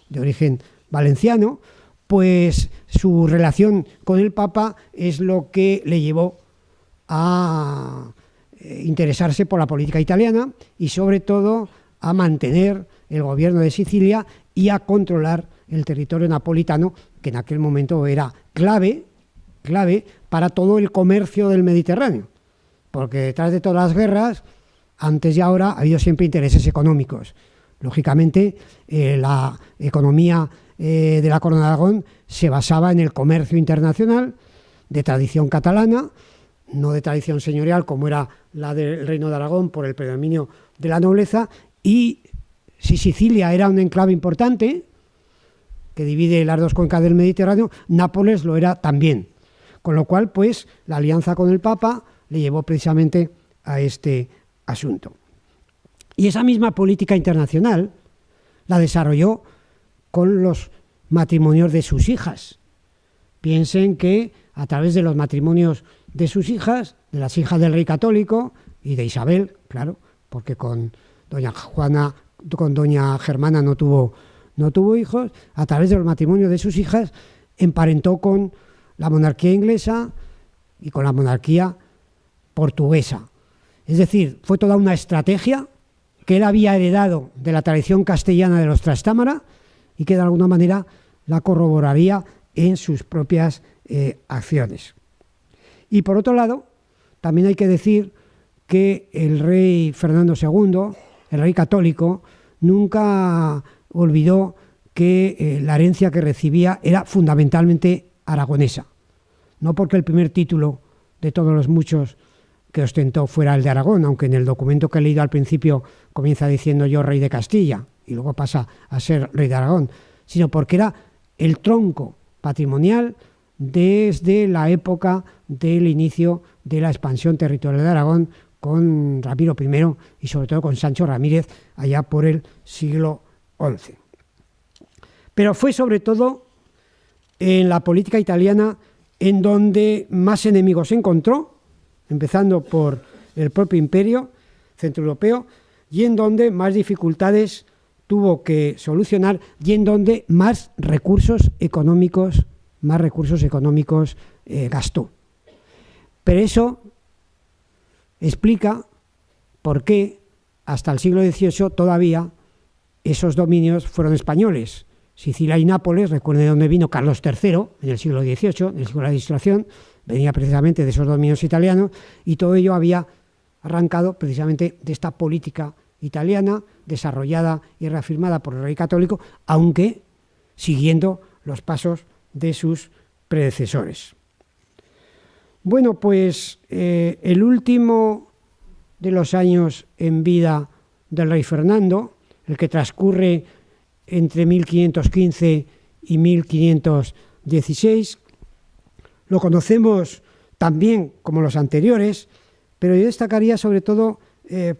de origen valenciano, pues su relación con el Papa es lo que le llevó a interesarse por la política italiana y, sobre todo, a mantener el gobierno de Sicilia y a controlar el territorio napolitano, que en aquel momento era clave para todo el comercio del Mediterráneo, porque detrás de todas las guerras, antes y ahora, ha habido siempre intereses económicos. Lógicamente, la economía de la Corona de Aragón se basaba en el comercio internacional de tradición catalana, no de tradición señorial como era la del Reino de Aragón por el predominio de la nobleza, y si Sicilia era un enclave importante que divide las dos cuencas del Mediterráneo, Nápoles lo era también. Con lo cual, pues, la alianza con el Papa le llevó precisamente a este asunto. Y esa misma política internacional la desarrolló con los matrimonios de sus hijas. Piensen que a través de los matrimonios de sus hijas, de las hijas del rey católico y de Isabel, claro, porque con doña Germana no tuvo hijos, a través de los matrimonios de sus hijas emparentó con la monarquía inglesa y con la monarquía portuguesa. Es decir, fue toda una estrategia que él había heredado de la tradición castellana de los Trastámara y que de alguna manera la corroboraría en sus propias acciones. Y por otro lado, también hay que decir que el rey Fernando II, el rey católico, nunca olvidó que la herencia que recibía era fundamentalmente aragonesa. No porque el primer título de todos los muchos que ostentó fuera el de Aragón, aunque en el documento que he leído al principio comienza diciendo yo rey de Castilla y luego pasa a ser rey de Aragón, sino porque era el tronco patrimonial desde la época del inicio de la expansión territorial de Aragón con Ramiro I y sobre todo con Sancho Ramírez allá por el siglo XI. Pero fue sobre todo en la política italiana en donde más enemigos encontró, empezando por el propio imperio centroeuropeo, y en donde más dificultades tuvo que solucionar y en donde más recursos económicos gastó. Pero eso explica por qué hasta el siglo XVIII todavía esos dominios fueron españoles. Sicilia y Nápoles, recuerden de dónde vino Carlos III en el siglo XVIII, en el siglo de la Ilustración, venía precisamente de esos dominios italianos, y todo ello había arrancado precisamente de esta política italiana desarrollada y reafirmada por el rey católico, aunque siguiendo los pasos de sus predecesores. Bueno, pues el último de los años en vida del rey Fernando, el que transcurre entre 1515 y 1516, lo conocemos también como los anteriores, pero yo destacaría sobre todo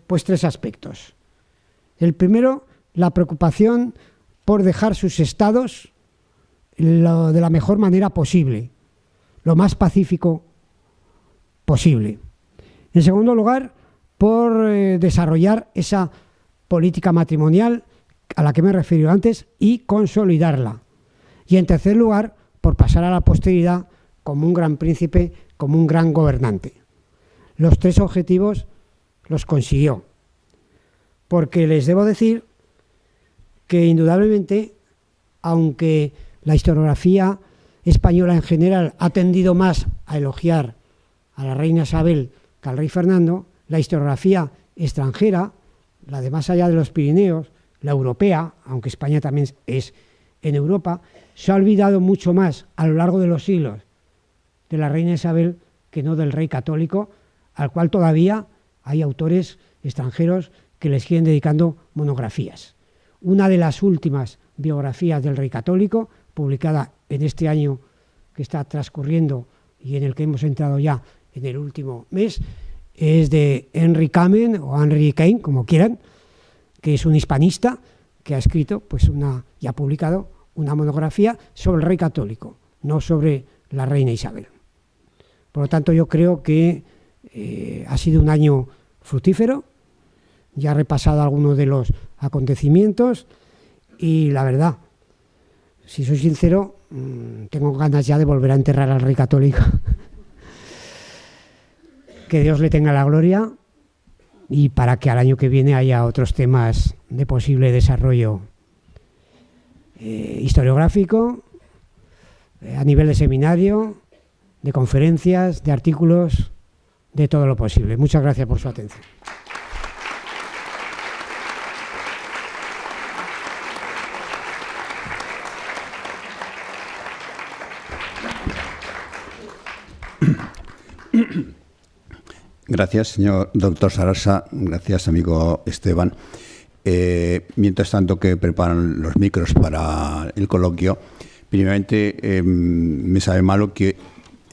pues tres aspectos. El primero, la preocupación por dejar sus estados de la mejor manera posible, lo más pacífico posible. En segundo lugar, por desarrollar esa política matrimonial a la que me he referido antes y consolidarla. Y en tercer lugar, por pasar a la posteridad como un gran príncipe, como un gran gobernante. Los tres objetivos los consiguió. Porque les debo decir que indudablemente, aunque la historiografía española en general ha tendido más a elogiar a la reina Isabel que al rey Fernando, la historiografía extranjera, la de más allá de los Pirineos, la europea, aunque España también es en Europa, se ha olvidado mucho más a lo largo de los siglos de la reina Isabel que no del rey católico, al cual todavía hay autores extranjeros que les siguen dedicando monografías. Una de las últimas biografías del rey católico, publicada en este año que está transcurriendo y en el que hemos entrado ya en el último mes, es de Henry Kamen o Henry Kane, como quieran, que es un hispanista que ha escrito y ha publicado una monografía sobre el rey católico, no sobre la reina Isabel. Por lo tanto, yo creo que ha sido un año fructífero. Ya he repasado algunos de los acontecimientos y la verdad, si soy sincero, tengo ganas ya de volver a enterrar al rey católico. Que Dios le tenga la gloria y para que al año que viene haya otros temas de posible desarrollo historiográfico, a nivel de seminario, de conferencias, de artículos, de todo lo posible. Muchas gracias por su atención. Gracias, señor doctor Sarasa. Gracias, amigo Esteban. Mientras tanto que preparan los micros para el coloquio, primeramente me sabe malo que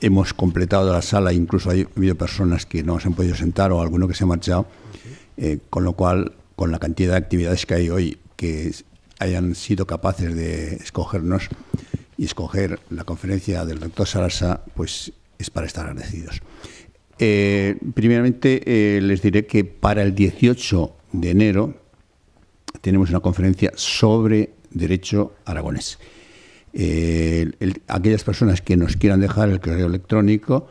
hemos completado la sala, incluso ha habido personas que no se han podido sentar o alguno que se ha marchado, con lo cual, con la cantidad de actividades que hay hoy, que hayan sido capaces de escogernos y escoger la conferencia del doctor Sarasa, pues es para estar agradecidos. Primeramente les diré que para el 18 de enero tenemos una conferencia sobre derecho aragonés. Aquellas personas que nos quieran dejar el correo electrónico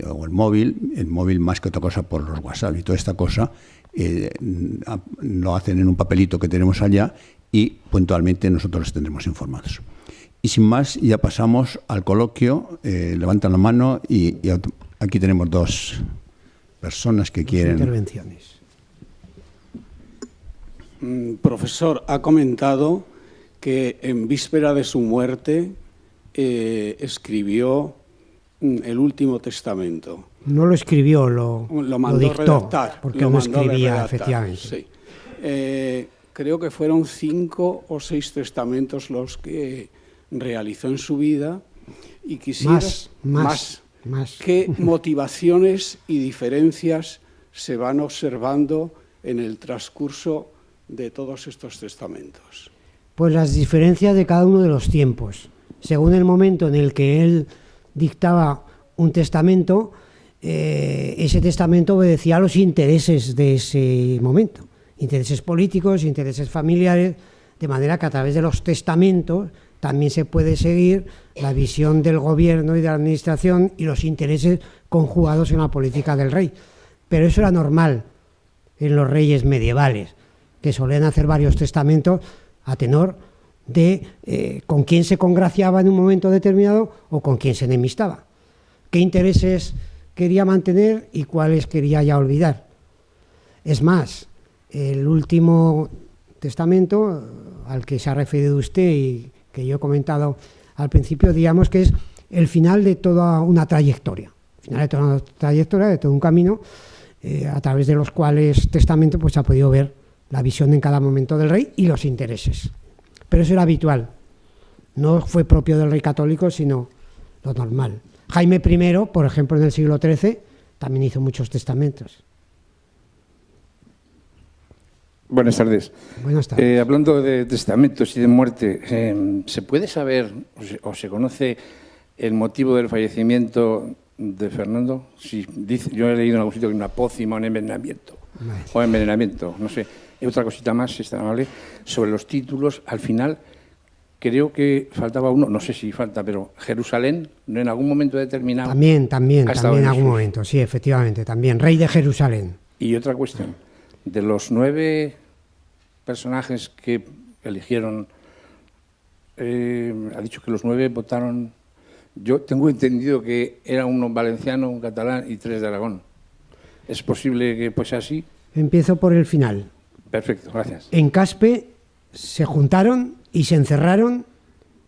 o el móvil más que otra cosa por los WhatsApp y toda esta cosa, lo hacen en un papelito que tenemos allá y puntualmente nosotros los tendremos informados. Y sin más, ya pasamos al coloquio. Levantan la mano y aquí tenemos dos personas que quieren... Intervenciones. Profesor, ha comentado que en víspera de su muerte escribió el último testamento. No lo escribió, lo dictó, redactar, porque no escribía, efectivamente. Sí. Creo que fueron 5 o 6 testamentos los que realizó en su vida y quisiera más. ¿Qué motivaciones y diferencias se van observando en el transcurso de todos estos testamentos? Pues las diferencias de cada uno de los tiempos. Según el momento en el que él dictaba un testamento, ese testamento obedecía a los intereses de ese momento, intereses políticos, intereses familiares, de manera que a través de los testamentos también se puede seguir la visión del gobierno y de la administración y los intereses conjugados en la política del rey. Pero eso era normal en los reyes medievales, que solían hacer varios testamentos a tenor de con quién se congraciaba en un momento determinado o con quién se enemistaba, qué intereses quería mantener y cuáles quería ya olvidar. Es más, el último testamento al que se ha referido usted y que yo he comentado al principio, digamos que es el final de toda una trayectoria, de todo un camino a través de los cuales testamento pues, se ha podido ver la visión en cada momento del rey y los intereses. Pero eso era habitual, no fue propio del rey católico, sino lo normal. Jaime I, por ejemplo, en el siglo XIII, también hizo muchos testamentos. Buenas tardes. Buenas tardes. Hablando de testamentos y de muerte, ¿se puede saber o se conoce el motivo del fallecimiento de Fernando? Si dice, yo he leído en algún sitio que una pócima, un envenenamiento, o envenenamiento, no sé. Y otra cosita más, si es tan amable, sobre los títulos. Al final, creo que faltaba uno, no sé si falta, pero Jerusalén, ¿no en algún momento determinado? También en algún momento, sí, efectivamente, también, rey de Jerusalén. Y otra cuestión, de los 9 personajes que eligieron, ha dicho que los 9 votaron, yo tengo entendido que era uno valenciano, un catalán y 3 de Aragón. ¿Es posible que pues sea así? Empiezo por el final. Perfecto, gracias. En Caspe se juntaron y se encerraron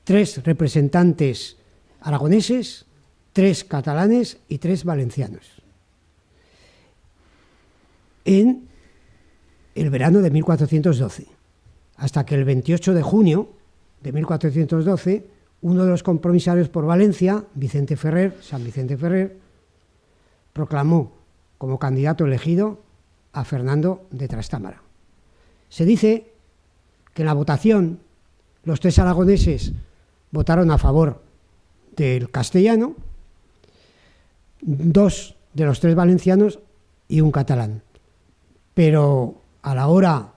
3 representantes aragoneses, 3 catalanes y 3 valencianos. En el verano de 1412, hasta que el 28 de junio de 1412, uno de los compromisarios por Valencia, San Vicente Ferrer, proclamó como candidato elegido a Fernando de Trastámara. Se dice que en la votación los 3 aragoneses votaron a favor del castellano, 2 de los 3 valencianos y un catalán. Pero a la hora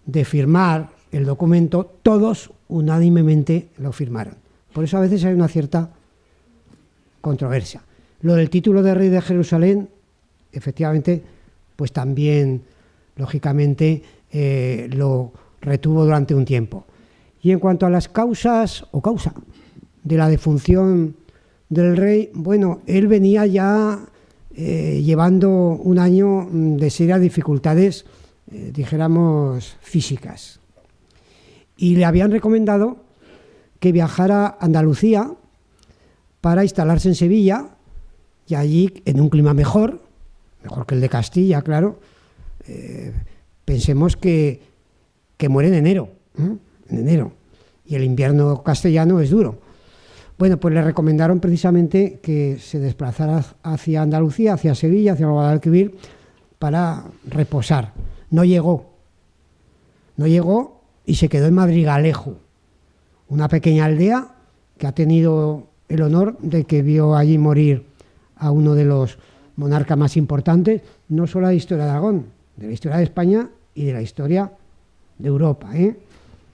de firmar el documento, todos unánimemente lo firmaron. Por eso a veces hay una cierta controversia. Lo del título de rey de Jerusalén, efectivamente, pues también, lógicamente, lo retuvo durante un tiempo. Y en cuanto a las causas o causa de la defunción del rey, bueno, él venía ya llevando un año de serias dificultades, dijéramos, físicas. Y le habían recomendado que viajara a Andalucía para instalarse en Sevilla y allí, en un clima mejor que el de Castilla, claro. Pensemos que que muere en enero, y el invierno castellano es duro. Bueno, pues le recomendaron precisamente que se desplazara hacia Andalucía, hacia Sevilla, hacia Guadalquivir, para reposar. No llegó y se quedó en Madrigalejo, una pequeña aldea que ha tenido el honor de que vio allí morir a uno de los monarcas más importantes, no solo de la historia de Aragón, de la historia de España y de la historia de Europa,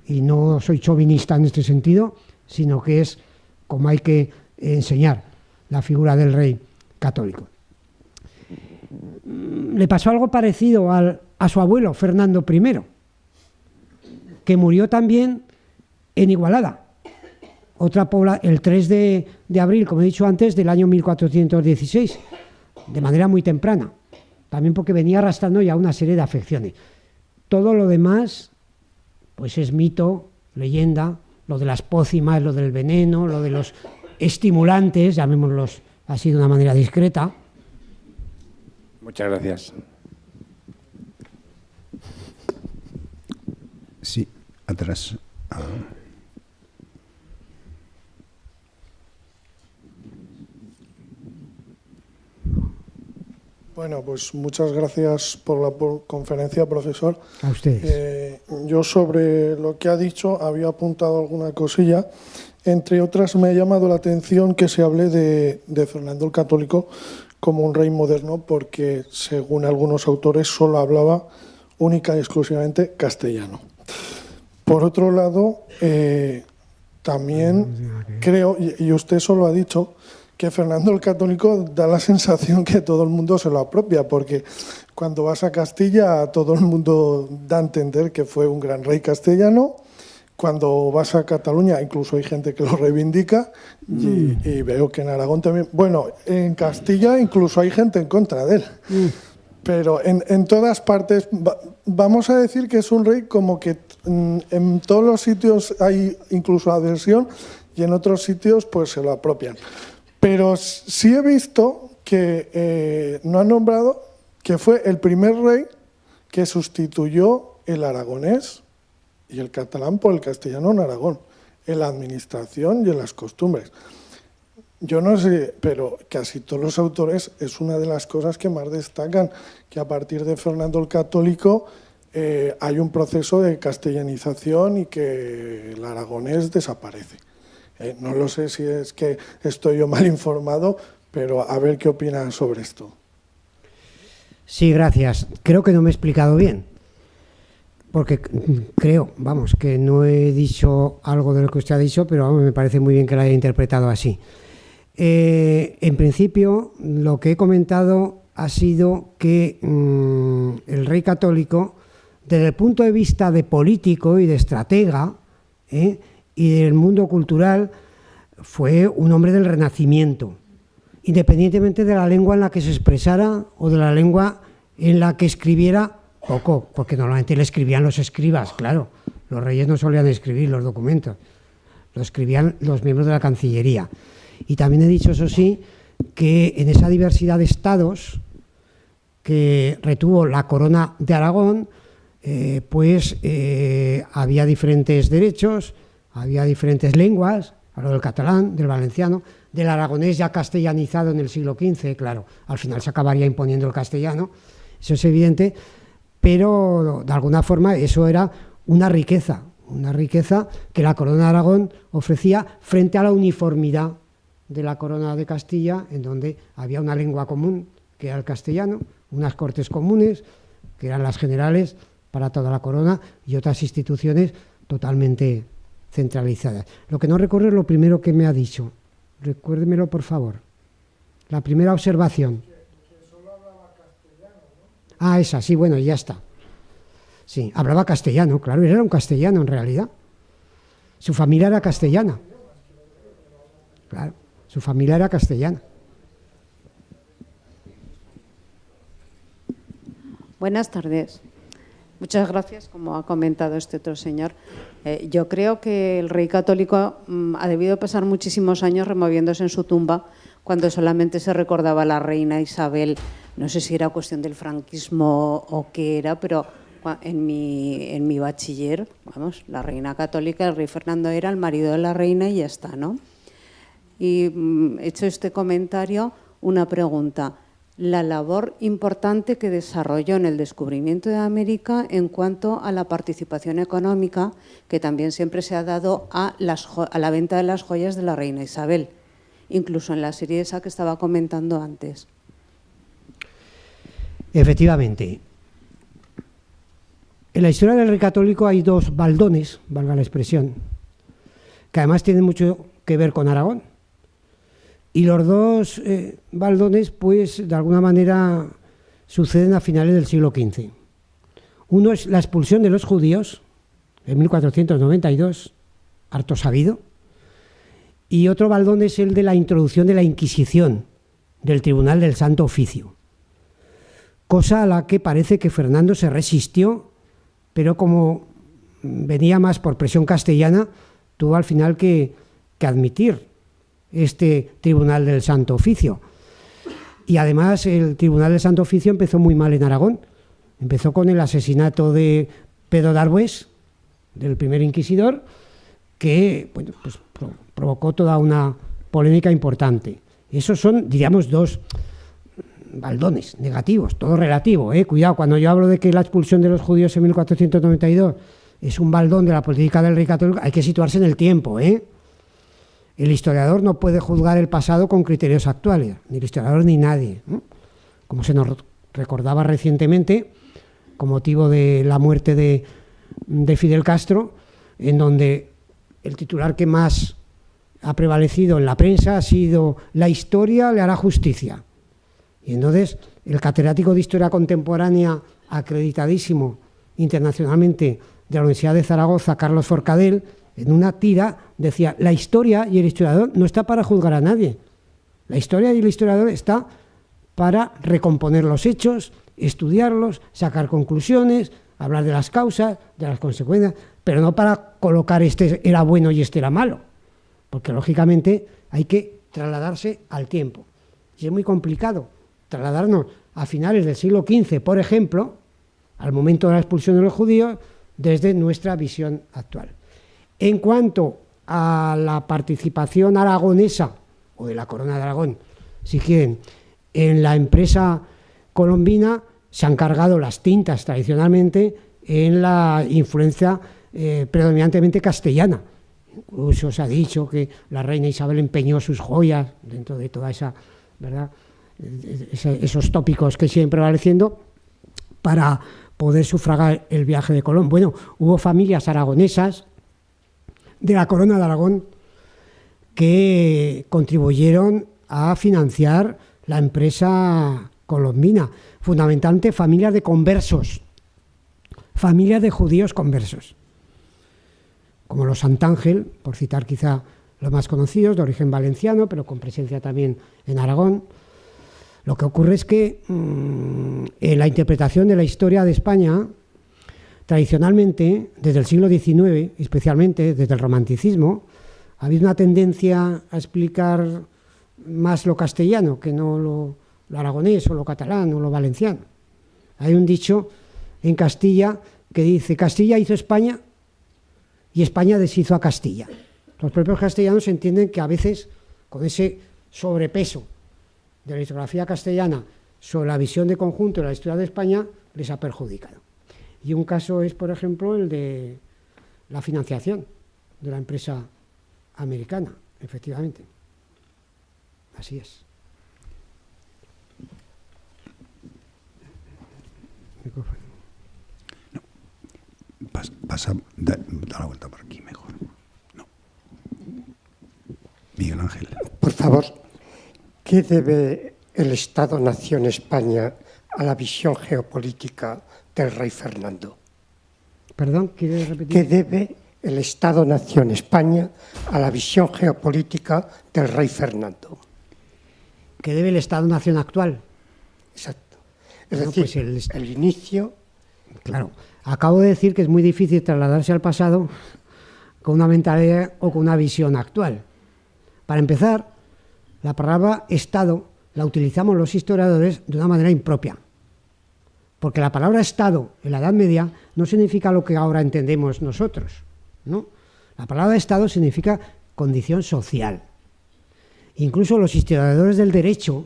Y no soy chauvinista en este sentido, sino que es como hay que enseñar la figura del rey católico. Le pasó algo parecido a su abuelo, Fernando I, que murió también en Igualada, el 3 de abril, como he dicho antes, del año 1416, de manera muy temprana, también porque venía arrastrando ya una serie de afecciones. Todo lo demás pues es mito, leyenda, lo de las pócimas, lo del veneno, lo de los estimulantes, llamémoslos así de una manera discreta. Muchas gracias. Sí, atrás. Bueno, pues muchas gracias por la conferencia, profesor. A ustedes. Yo sobre lo que ha dicho había apuntado alguna cosilla. Entre otras me ha llamado la atención que se hable de Fernando el Católico como un rey moderno, porque según algunos autores solo hablaba única y exclusivamente castellano. Por otro lado, también creo, y usted solo ha dicho, que Fernando el Católico da la sensación que todo el mundo se lo apropia, porque cuando vas a Castilla todo el mundo da a entender que fue un gran rey castellano. Cuando vas a Cataluña incluso hay gente que lo reivindica y veo que en Aragón también. Bueno, en Castilla incluso hay gente en contra de él. Pero en todas partes vamos a decir que es un rey como que en todos los sitios hay incluso adhesión y en otros sitios pues se lo apropian. Pero sí he visto que no han nombrado que fue el primer rey que sustituyó el aragonés y el catalán por el castellano en Aragón, en la administración y en las costumbres. Yo no sé, pero casi todos los autores es una de las cosas que más destacan, que a partir de Fernando el Católico hay un proceso de castellanización y que el aragonés desaparece. No lo sé si es que estoy yo mal informado, pero a ver qué opinan sobre esto. Sí, gracias. Creo que no me he explicado bien, porque creo, que no he dicho algo de lo que usted ha dicho, pero me parece muy bien que lo haya interpretado así. En principio, lo que he comentado ha sido que el rey católico, desde el punto de vista de político y de estratega, y del mundo cultural, fue un hombre del Renacimiento, independientemente de la lengua en la que se expresara o de la lengua en la que escribiera poco, porque normalmente le escribían los escribas, claro, los reyes no solían escribir los documentos, lo escribían los miembros de la Cancillería. Y también he dicho, eso sí, que en esa diversidad de estados que retuvo la corona de Aragón, había diferentes derechos, había diferentes lenguas, hablo del catalán, del valenciano, del aragonés ya castellanizado en el siglo XV, claro, al final se acabaría imponiendo el castellano, eso es evidente, pero de alguna forma eso era una riqueza que la corona de Aragón ofrecía frente a la uniformidad de la corona de Castilla, en donde había una lengua común, que era el castellano, unas cortes comunes, que eran las generales para toda la corona, y otras instituciones totalmente centralizadas. Lo que no recuerdo es lo primero que me ha dicho. Recuérdemelo, por favor. La primera observación. Que solo hablaba castellano, ¿no? Ah, esa, sí, bueno, ya está. Sí, hablaba castellano, claro, era un castellano en realidad. Su familia era castellana. Claro, su familia era castellana. Buenas tardes. Muchas gracias, como ha comentado este otro señor. Yo creo que el rey católico ha debido pasar muchísimos años removiéndose en su tumba cuando solamente se recordaba a la reina Isabel. No sé si era cuestión del franquismo o qué era, pero en mi bachiller, vamos, la reina católica, el rey Fernando era el marido de la reina y ya está, ¿no? Y hecho este comentario, una pregunta. La labor importante que desarrolló en el descubrimiento de América en cuanto a la participación económica, que también siempre se ha dado a la venta de las joyas de la reina Isabel, incluso en la serie esa que estaba comentando antes. Efectivamente. En la historia del rey católico hay dos baldones, valga la expresión, que además tienen mucho que ver con Aragón. Y los dos baldones, pues, de alguna manera suceden a finales del siglo XV. Uno es la expulsión de los judíos, en 1492, harto sabido, y otro baldón es el de la introducción de la Inquisición, del Tribunal del Santo Oficio, cosa a la que parece que Fernando se resistió, pero como venía más por presión castellana, tuvo al final que admitir este Tribunal del Santo Oficio. Y además el Tribunal del Santo Oficio empezó muy mal en Aragón. Empezó con el asesinato de Pedro d'Arbués, del primer inquisidor, que bueno, pues, provocó toda una polémica importante. Esos son, diríamos, dos baldones negativos, todo relativo. Cuidado, cuando yo hablo de que la expulsión de los judíos en 1492 es un baldón de la política del rey católico, hay que situarse en el tiempo, El historiador no puede juzgar el pasado con criterios actuales, ni el historiador ni nadie, ¿no? Como se nos recordaba recientemente, con motivo de la muerte de Fidel Castro, en donde el titular que más ha prevalecido en la prensa ha sido "La historia le hará justicia". Y entonces el catedrático de Historia Contemporánea, acreditadísimo internacionalmente, de la Universidad de Zaragoza, Carlos Forcadell, en una tira decía: la historia y el historiador no está para juzgar a nadie. La historia y el historiador está para recomponer los hechos, estudiarlos, sacar conclusiones, hablar de las causas, de las consecuencias, pero no para colocar este era bueno y este era malo, porque lógicamente hay que trasladarse al tiempo. Y es muy complicado trasladarnos a finales del siglo XV, por ejemplo, al momento de la expulsión de los judíos, desde nuestra visión actual. En cuanto a la participación aragonesa, o de la Corona de Aragón, si quieren, en la empresa colombina, se han cargado las tintas tradicionalmente en la influencia predominantemente castellana. Incluso se ha dicho que la reina Isabel empeñó sus joyas dentro de toda esa, ¿verdad?, esos tópicos que siguen prevaleciendo para poder sufragar el viaje de Colón. Bueno, hubo familias aragonesas de la Corona de Aragón que contribuyeron a financiar la empresa colombina, fundamentalmente familias de conversos, familias de judíos conversos, como los Santángel, por citar quizá los más conocidos, de origen valenciano, pero con presencia también en Aragón. Lo que ocurre es que en la interpretación de la historia de España, tradicionalmente, desde el siglo XIX, especialmente desde el romanticismo, ha habido una tendencia a explicar más lo castellano que no lo aragonés o lo catalán o lo valenciano. Hay un dicho en Castilla que dice: Castilla hizo España y España deshizo a Castilla. Los propios castellanos entienden que a veces, con ese sobrepeso de la historiografía castellana sobre la visión de conjunto de la historia de España, les ha perjudicado. Y un caso es, por ejemplo, el de la financiación de la empresa americana, efectivamente. Así es. No. Pasa, da la vuelta por aquí mejor. No. Miguel Ángel. Por favor, ¿qué debe el Estado-Nación España a la visión geopolítica del rey Fernando? Perdón, ¿quiere repetir? ¿Qué debe el Estado-Nación España a la visión geopolítica del rey Fernando? ¿Qué debe el Estado-Nación actual? Exacto. Es decir, pues el inicio... Claro, acabo de decir que es muy difícil trasladarse al pasado con una mentalidad o con una visión actual. Para empezar, la palabra Estado la utilizamos los historiadores de una manera impropia, Porque la palabra Estado en la Edad Media no significa lo que ahora entendemos nosotros, ¿no? La palabra Estado significa condición social. Incluso los historiadores del derecho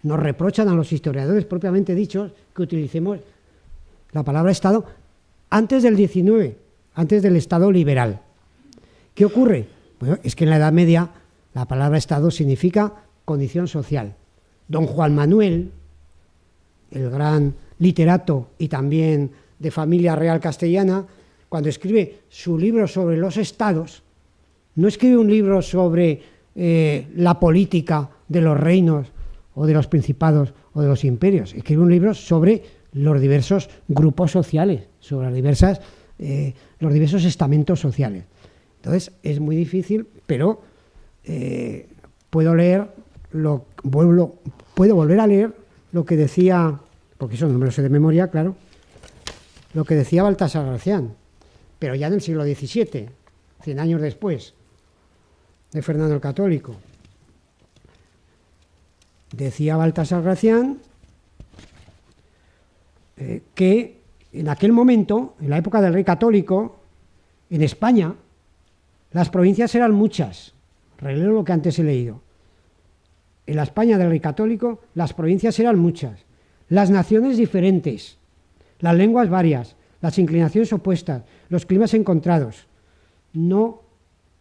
nos reprochan a los historiadores propiamente dichos que utilicemos la palabra Estado antes del 19, antes del Estado liberal. ¿Qué ocurre? Bueno, es que en la Edad Media la palabra Estado significa condición social. Don Juan Manuel, el gran literato y también de familia real castellana, cuando escribe su libro sobre los estados, no escribe un libro sobre la política de los reinos o de los principados o de los imperios, escribe un libro sobre los diversos grupos sociales, sobre los diversos estamentos sociales. Entonces es muy difícil, pero puedo volver a leer lo que decía, porque eso no me lo sé de memoria, claro, lo que decía Baltasar Gracián, pero ya en el siglo XVII, 100 años después de Fernando el Católico. Decía Baltasar Gracián que en aquel momento, en la época del rey católico, en España, las provincias eran muchas. Releo lo que antes he leído. En la España del rey católico, las provincias eran muchas. Las naciones diferentes, las lenguas varias, las inclinaciones opuestas, los climas encontrados. No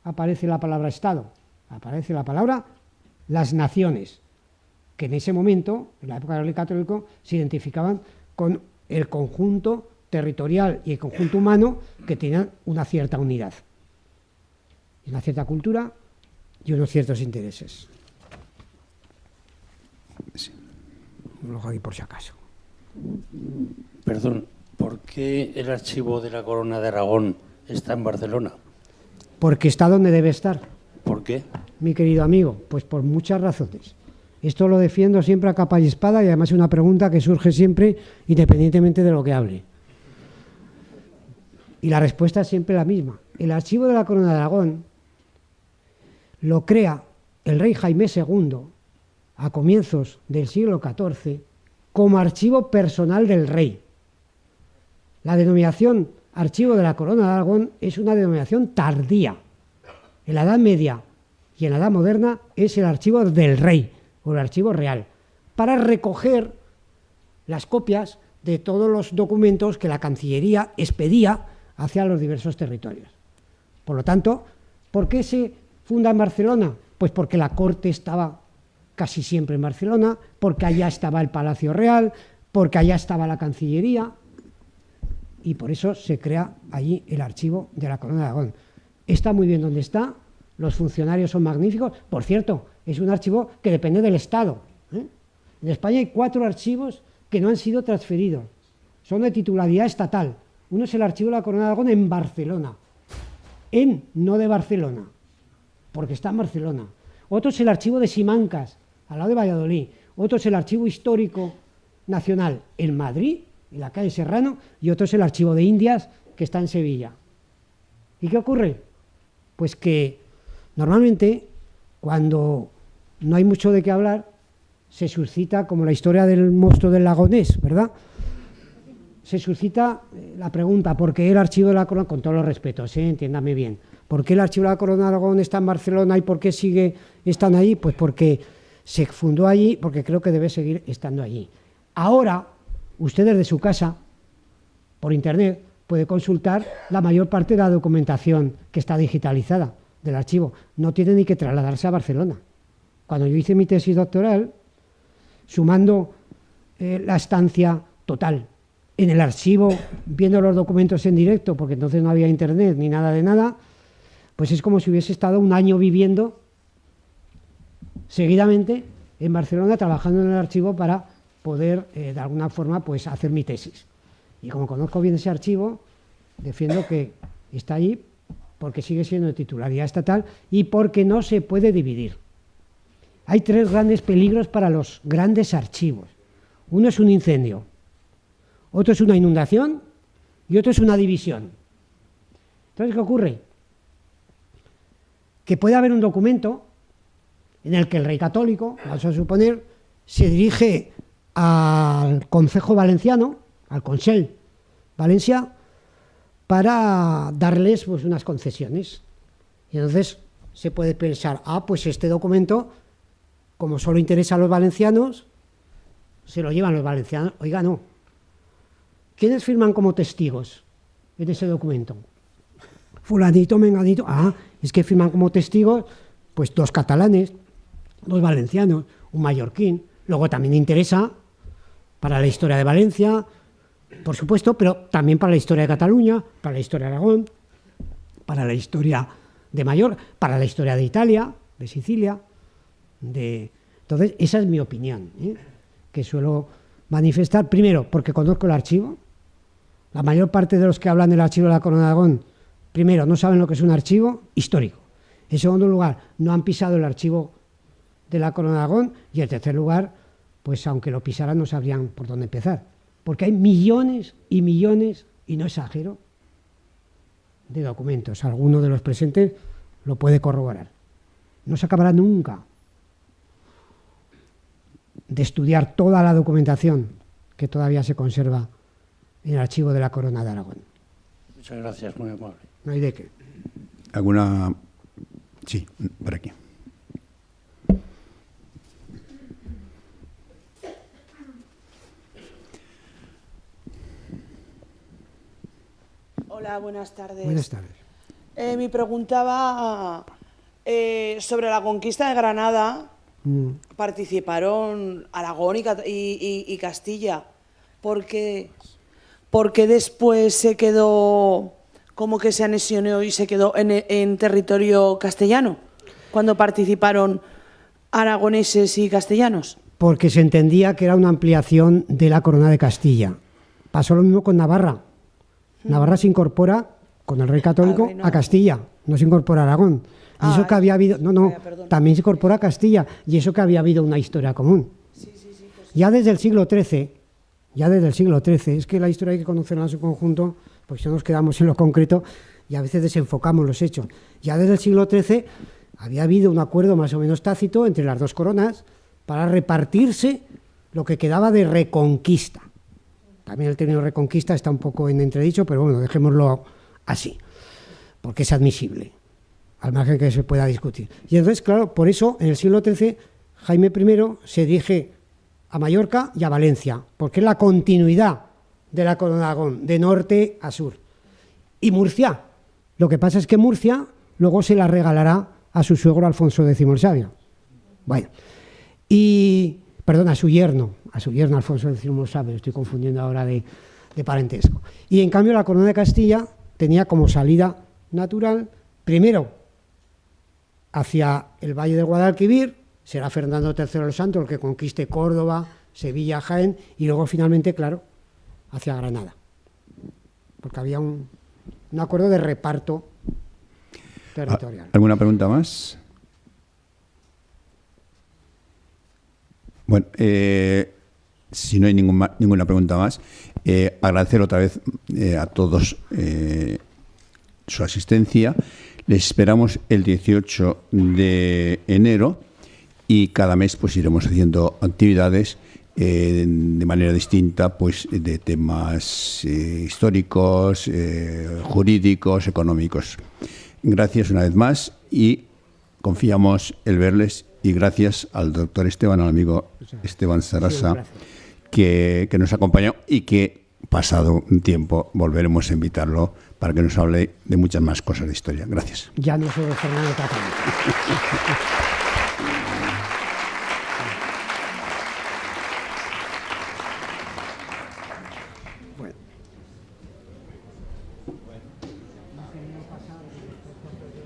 aparece la palabra Estado, aparece la palabra las naciones, que en ese momento, en la época del rey católico, se identificaban con el conjunto territorial y el conjunto humano que tenían una cierta unidad, una cierta cultura y unos ciertos intereses. Sí. Lo dejo ahí por si acaso. Perdón, ¿por qué el archivo de la Corona de Aragón está en Barcelona? Porque está donde debe estar. ¿Por qué? Mi querido amigo, pues por muchas razones. Esto lo defiendo siempre a capa y espada y además es una pregunta que surge siempre independientemente de lo que hable. Y la respuesta es siempre la misma. El archivo de la Corona de Aragón lo crea el rey Jaime II a comienzos del siglo XIV como archivo personal del rey. La denominación archivo de la Corona de Aragón es una denominación tardía. En la Edad Media y en la Edad Moderna es el archivo del rey o el archivo real, para recoger las copias de todos los documentos que la Cancillería expedía hacia los diversos territorios. Por lo tanto, ¿por qué se funda en Barcelona? Pues porque la corte estaba casi siempre en Barcelona, porque allá estaba el Palacio Real, porque allá estaba la Cancillería, y por eso se crea allí el archivo de la Corona de Aragón. Está muy bien donde está, los funcionarios son magníficos. Por cierto, es un archivo que depende del Estado. En España hay 4 archivos que no han sido transferidos, son de titularidad estatal. Uno es el archivo de la Corona de Aragón en Barcelona, no de Barcelona, porque está en Barcelona. Otro es el archivo de Simancas, al lado de Valladolid. Otro es el archivo histórico nacional en Madrid, en la calle Serrano, y otro es el archivo de Indias, que está en Sevilla. ¿Y qué ocurre? Pues que normalmente, cuando no hay mucho de qué hablar, se suscita, como la historia del monstruo del lago Ness, ¿verdad? Se suscita la pregunta, ¿por qué el archivo de la Corona, con todos los respetos, entiéndame bien, ¿por qué el archivo de la Corona de Aragón está en Barcelona y por qué están allí? Pues porque se fundó allí, porque creo que debe seguir estando allí. Ahora, usted desde su casa, por internet, puede consultar la mayor parte de la documentación que está digitalizada del archivo. No tiene ni que trasladarse a Barcelona. Cuando yo hice mi tesis doctoral, sumando la estancia total en el archivo, viendo los documentos en directo, porque entonces no había internet ni nada de nada, pues es como si hubiese estado un año viviendo seguidamente en Barcelona, trabajando en el archivo para poder, de alguna forma, pues hacer mi tesis. Y como conozco bien ese archivo, defiendo que está allí porque sigue siendo de titularidad estatal y porque no se puede dividir. Hay 3 grandes peligros para los grandes archivos. Uno es un incendio, otro es una inundación y otro es una división. Entonces, ¿qué ocurre? Que puede haber un documento en el que el rey católico, vamos a suponer, se dirige al Concejo Valenciano, al Consell Valencià, para darles pues unas concesiones. Y entonces se puede pensar, pues este documento, como solo interesa a los valencianos, se lo llevan los valencianos. Oiga, no. ¿Quiénes firman como testigos en ese documento? Fulanito, menganito. Es que firman como testigos pues 2 catalanes, 2 valencianos, un mallorquín. Luego también interesa para la historia de Valencia, por supuesto, pero también para la historia de Cataluña, para la historia de Aragón, para la historia de Mallorca, para la historia de Italia, de Sicilia. Entonces, esa es mi opinión, que suelo manifestar, primero, porque conozco el archivo. La mayor parte de los que hablan del archivo de la Corona de Aragón, primero, no saben lo que es un archivo histórico. En segundo lugar, no han pisado el archivo de la Corona de Aragón. Y en tercer lugar, pues aunque lo pisaran, no sabrían por dónde empezar. Porque hay millones y millones, y no exagero, de documentos. Alguno de los presentes lo puede corroborar. No se acabará nunca de estudiar toda la documentación que todavía se conserva en el archivo de la Corona de Aragón. Muchas gracias, muy amable. No hay de qué. ¿Alguna? Sí, por aquí. Hola, buenas tardes. Buenas tardes. Mi pregunta va sobre la conquista de Granada. Participaron Aragón y Castilla. ¿Por qué después se quedó, como que se anexionó y se quedó en territorio castellano, cuando participaron aragoneses y castellanos? Porque se entendía que era una ampliación de la Corona de Castilla. Pasó lo mismo con Navarra. Navarra se incorpora con el rey católico a Castilla, no se incorpora a Aragón. Y eso que había habido, también se incorpora a Castilla, y eso que había habido una historia común. Ya desde el siglo XIII, es que la historia hay que conocerla en su conjunto, porque si no nos quedamos en lo concreto y a veces desenfocamos los hechos. Ya desde el siglo XIII había habido un acuerdo más o menos tácito entre las dos coronas para repartirse lo que quedaba de reconquista. También el término reconquista está un poco en entredicho, pero bueno, dejémoslo así, porque es admisible, al margen que se pueda discutir. Y entonces, claro, por eso en el siglo XIII Jaime I se dirige a Mallorca y a Valencia, porque es la continuidad de la Corona de Aragón, de norte a sur. Y Murcia, lo que pasa es que Murcia luego se la regalará a su suegro Alfonso X el Sabio. Bueno, a su yerno Alfonso X el Sabio, estoy confundiendo ahora de parentesco. Y en cambio la Corona de Castilla tenía como salida natural, primero, hacia el Valle del Guadalquivir, será Fernando III el Santo el que conquiste Córdoba, Sevilla, Jaén, y luego finalmente, claro, hacia Granada. Porque había un acuerdo de reparto territorial. ¿Alguna pregunta más? Bueno, si no hay ninguna pregunta más, agradecer otra vez a todos su asistencia. Les esperamos el 18 de enero y cada mes pues iremos haciendo actividades de manera distinta, pues de temas históricos, jurídicos, económicos. Gracias una vez más y confiamos el verles, y gracias al doctor Esteban, al amigo Esteban Sarasa, que nos acompañó y que, pasado un tiempo, volveremos a invitarlo para que nos hable de muchas más cosas de historia. Gracias. Ya no soy Fernando Catán.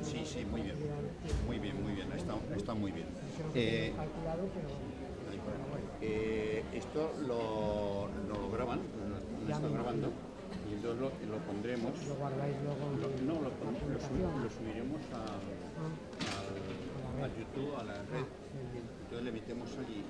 Sí, muy bien. Está muy bien. Esto lo graban, lo está grabando, y entonces lo pondremos. ¿Lo guardáis luego? Lo subiremos a YouTube, a la red. Entonces le metemos allí